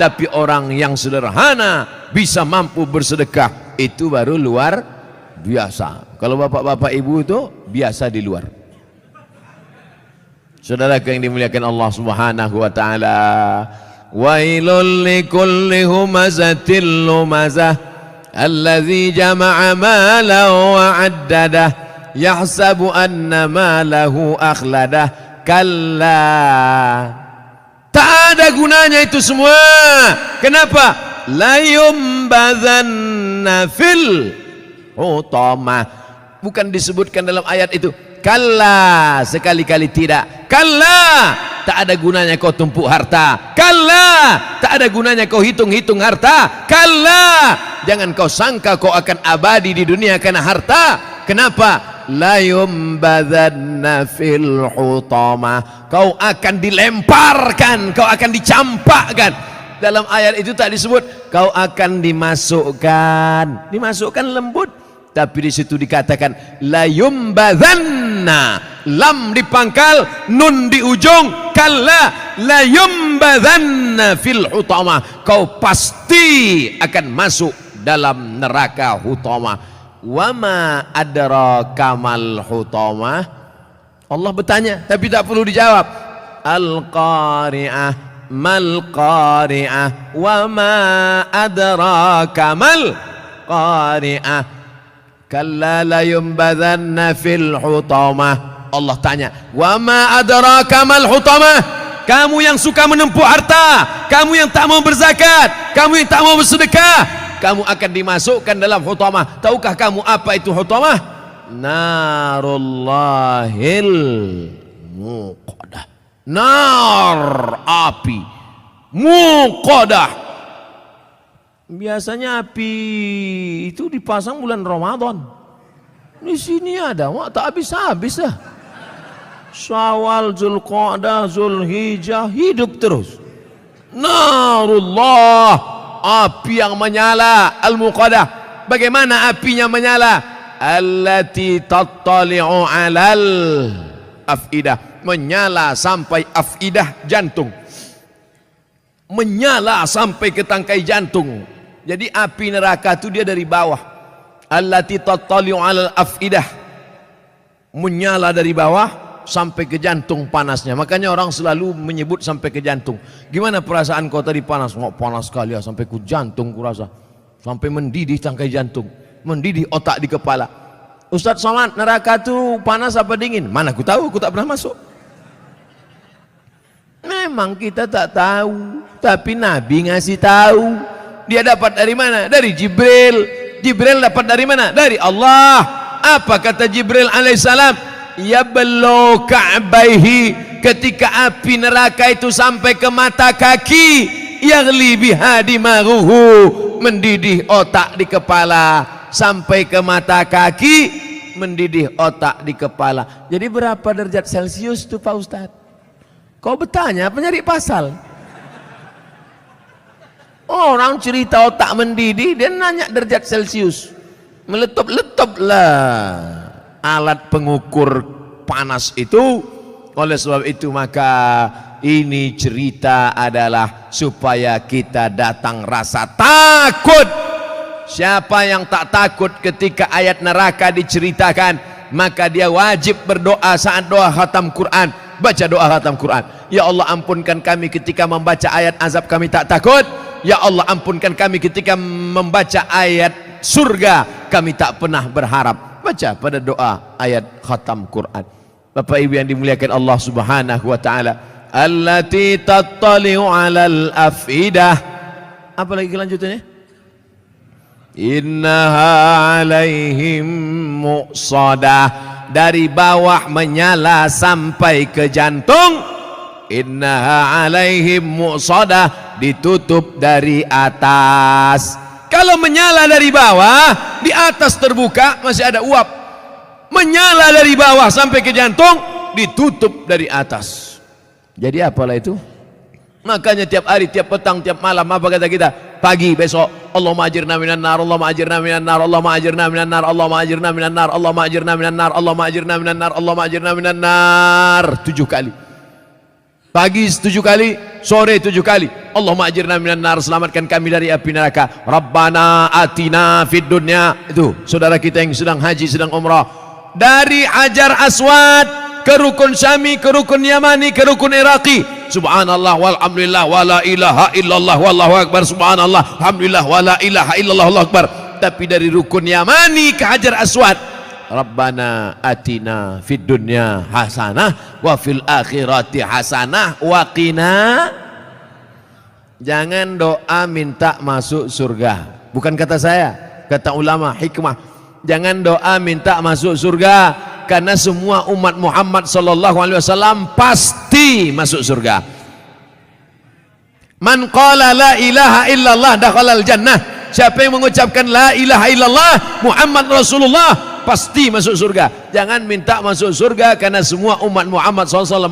tapi orang yang sederhana bisa mampu bersedekah, itu baru luar biasa. Kalau bapak-bapak ibu itu biasa di luar. Saudara yang dimuliakan Allah Subhanahu wa taala, wailul likulli humazatil lumazah alladzi jama'a malan wa 'addadah yahsabu anna malahu akhladah. Kalla, tak ada gunanya itu semua. Kenapa? La yumbadzanna fil hutamah. Bukan disebutkan dalam ayat itu. Kalla, sekali-kali tidak. Kalla, tak ada gunanya kau tumpuk harta. Kalla, tak ada gunanya kau hitung-hitung harta. Kalla, jangan kau sangka kau akan abadi di dunia karena harta. Kenapa? La yumbadzanna fil hutamah. Kau akan dilemparkan, kau akan dicampakkan. Dalam ayat itu tak disebut kau akan dimasukkan. Dimasukkan lembut, tapi di situ dikatakan la yumbadzanna, lam di pangkal, nun di ujung, kalla la yumbadzanna fil hutamah. Kau pasti akan masuk dalam neraka hutamah. Wama adraka mal hutamah. Allah bertanya tapi tak perlu dijawab. Al-qari'ah, mal qari'ah, wama adraka mal qari'ah, kalla la yumbadzanna fil hutamah. Allah tanya, wama adraka mal hutamah. Kamu yang suka menempuh harta, kamu yang tak mau berzakat, kamu yang tak mau bersedekah, kamu akan dimasukkan dalam hutamah. Tahukah kamu apa itu hutamah? Narullahil muqadah. Nar, api muqadah. Biasanya api itu dipasang bulan Ramadan. Di sini ada, tak habis-habis dah. Syawal, Zulqa'dah, Zulhijjah, hidup terus. Narullah, api yang menyala, al-muqadah. Bagaimana apinya menyala? Allati tattali'u 'alal afidah, menyala sampai afidah, jantung. Menyala sampai ke tangkai jantung. Jadi api neraka itu dia dari bawah. Allati tattali'u 'alal afidah, menyala dari bawah sampai ke jantung panasnya. Makanya orang selalu menyebut sampai ke jantung. Gimana perasaan kau tadi panas? Oh, panas sekali ya, sampai ke jantung kurasa. Sampai mendidih tangkai jantung, mendidih otak di kepala. Ustaz Somad, neraka itu panas apa dingin? Mana aku tahu, aku tak pernah masuk. Memang kita tak tahu, tapi Nabi ngasih tahu. Dia dapat dari mana? Dari Jibril. Jibril dapat dari mana? Dari Allah. Apa kata Jibril alaihissalam? Yablu ka'baihi, ketika api neraka itu sampai ke mata kaki, yaghli biha dimaruhu, mendidih otak di kepala, sampai ke mata kaki, mendidih otak di kepala. Jadi berapa derajat Celcius itu Pak Ustadz? Kau bertanya apa nyari pasal? Orang cerita otak mendidih, dia nanya derajat Celcius. Meletup-letup lah alat pengukur panas itu. Oleh sebab itu maka ini cerita adalah supaya kita datang rasa takut. Siapa yang tak takut ketika ayat neraka diceritakan, maka dia wajib berdoa saat doa khatam Quran. Baca doa khatam Quran. Ya Allah, ampunkan kami ketika membaca ayat azab kami tak takut. Ya Allah, ampunkan kami ketika membaca ayat surga kami tak pernah berharap. Baca pada doa ayat khatam Quran. Bapak Ibu yang dimuliakan Allah Subhanahu wa taala, allati tattali'u 'alal afidah. Apa lagi kelanjutannya? Innaha 'alaihim muqsadah, dari bawah menyala sampai ke jantung. Innaha 'alaihim muqsadah, ditutup dari atas. Kalau menyala dari bawah, di atas terbuka masih ada uap. Menyala dari bawah sampai ke jantung, ditutup dari atas. Jadi apalah itu? Makanya tiap hari, tiap petang, tiap malam, apa kata kita? Pagi, besok, Allahumma ajirna minan nar, Allahumma ajirna minan nar, Allahumma ajirna minan nar, Allahumma ajirna minan nar, Allahumma ajirna minan nar, Allahumma ajirna minan nar, Allahumma ajirna minan nar. 7 kali. Pagi 7 kali, sore 7 kali. Allahumma ajirna minan nar, selamatkan kami dari api neraka. Rabbana atina fid dunya. Itu saudara kita yang sedang haji, sedang umrah. Dari Hajar Aswad ke Rukun Syami, ke Rukun Yamani, ke Rukun Iraqi. Subhanallah walhamdulillah wala ilaha illallah wallahu akbar. Subhanallah alhamdulillah wala ilaha illallah wallahu akbar. Tapi dari Rukun Yamani ke Hajar Aswad, Rabbana atina fid dunya hasanah wa fil akhirati hasanah wa qina. Jangan doa minta masuk surga. Bukan kata saya, kata ulama hikmah. Jangan doa minta masuk surga, karena semua umat Muhammad sallallahu alaihi wasallam pasti masuk surga. Man qala la ilaha illallah dakhalal jannah. Siapa yang mengucapkan la ilaha illallah Muhammad Rasulullah pasti masuk surga. Jangan minta masuk surga karena semua umat Muhammad sallallahu alaihi wasallam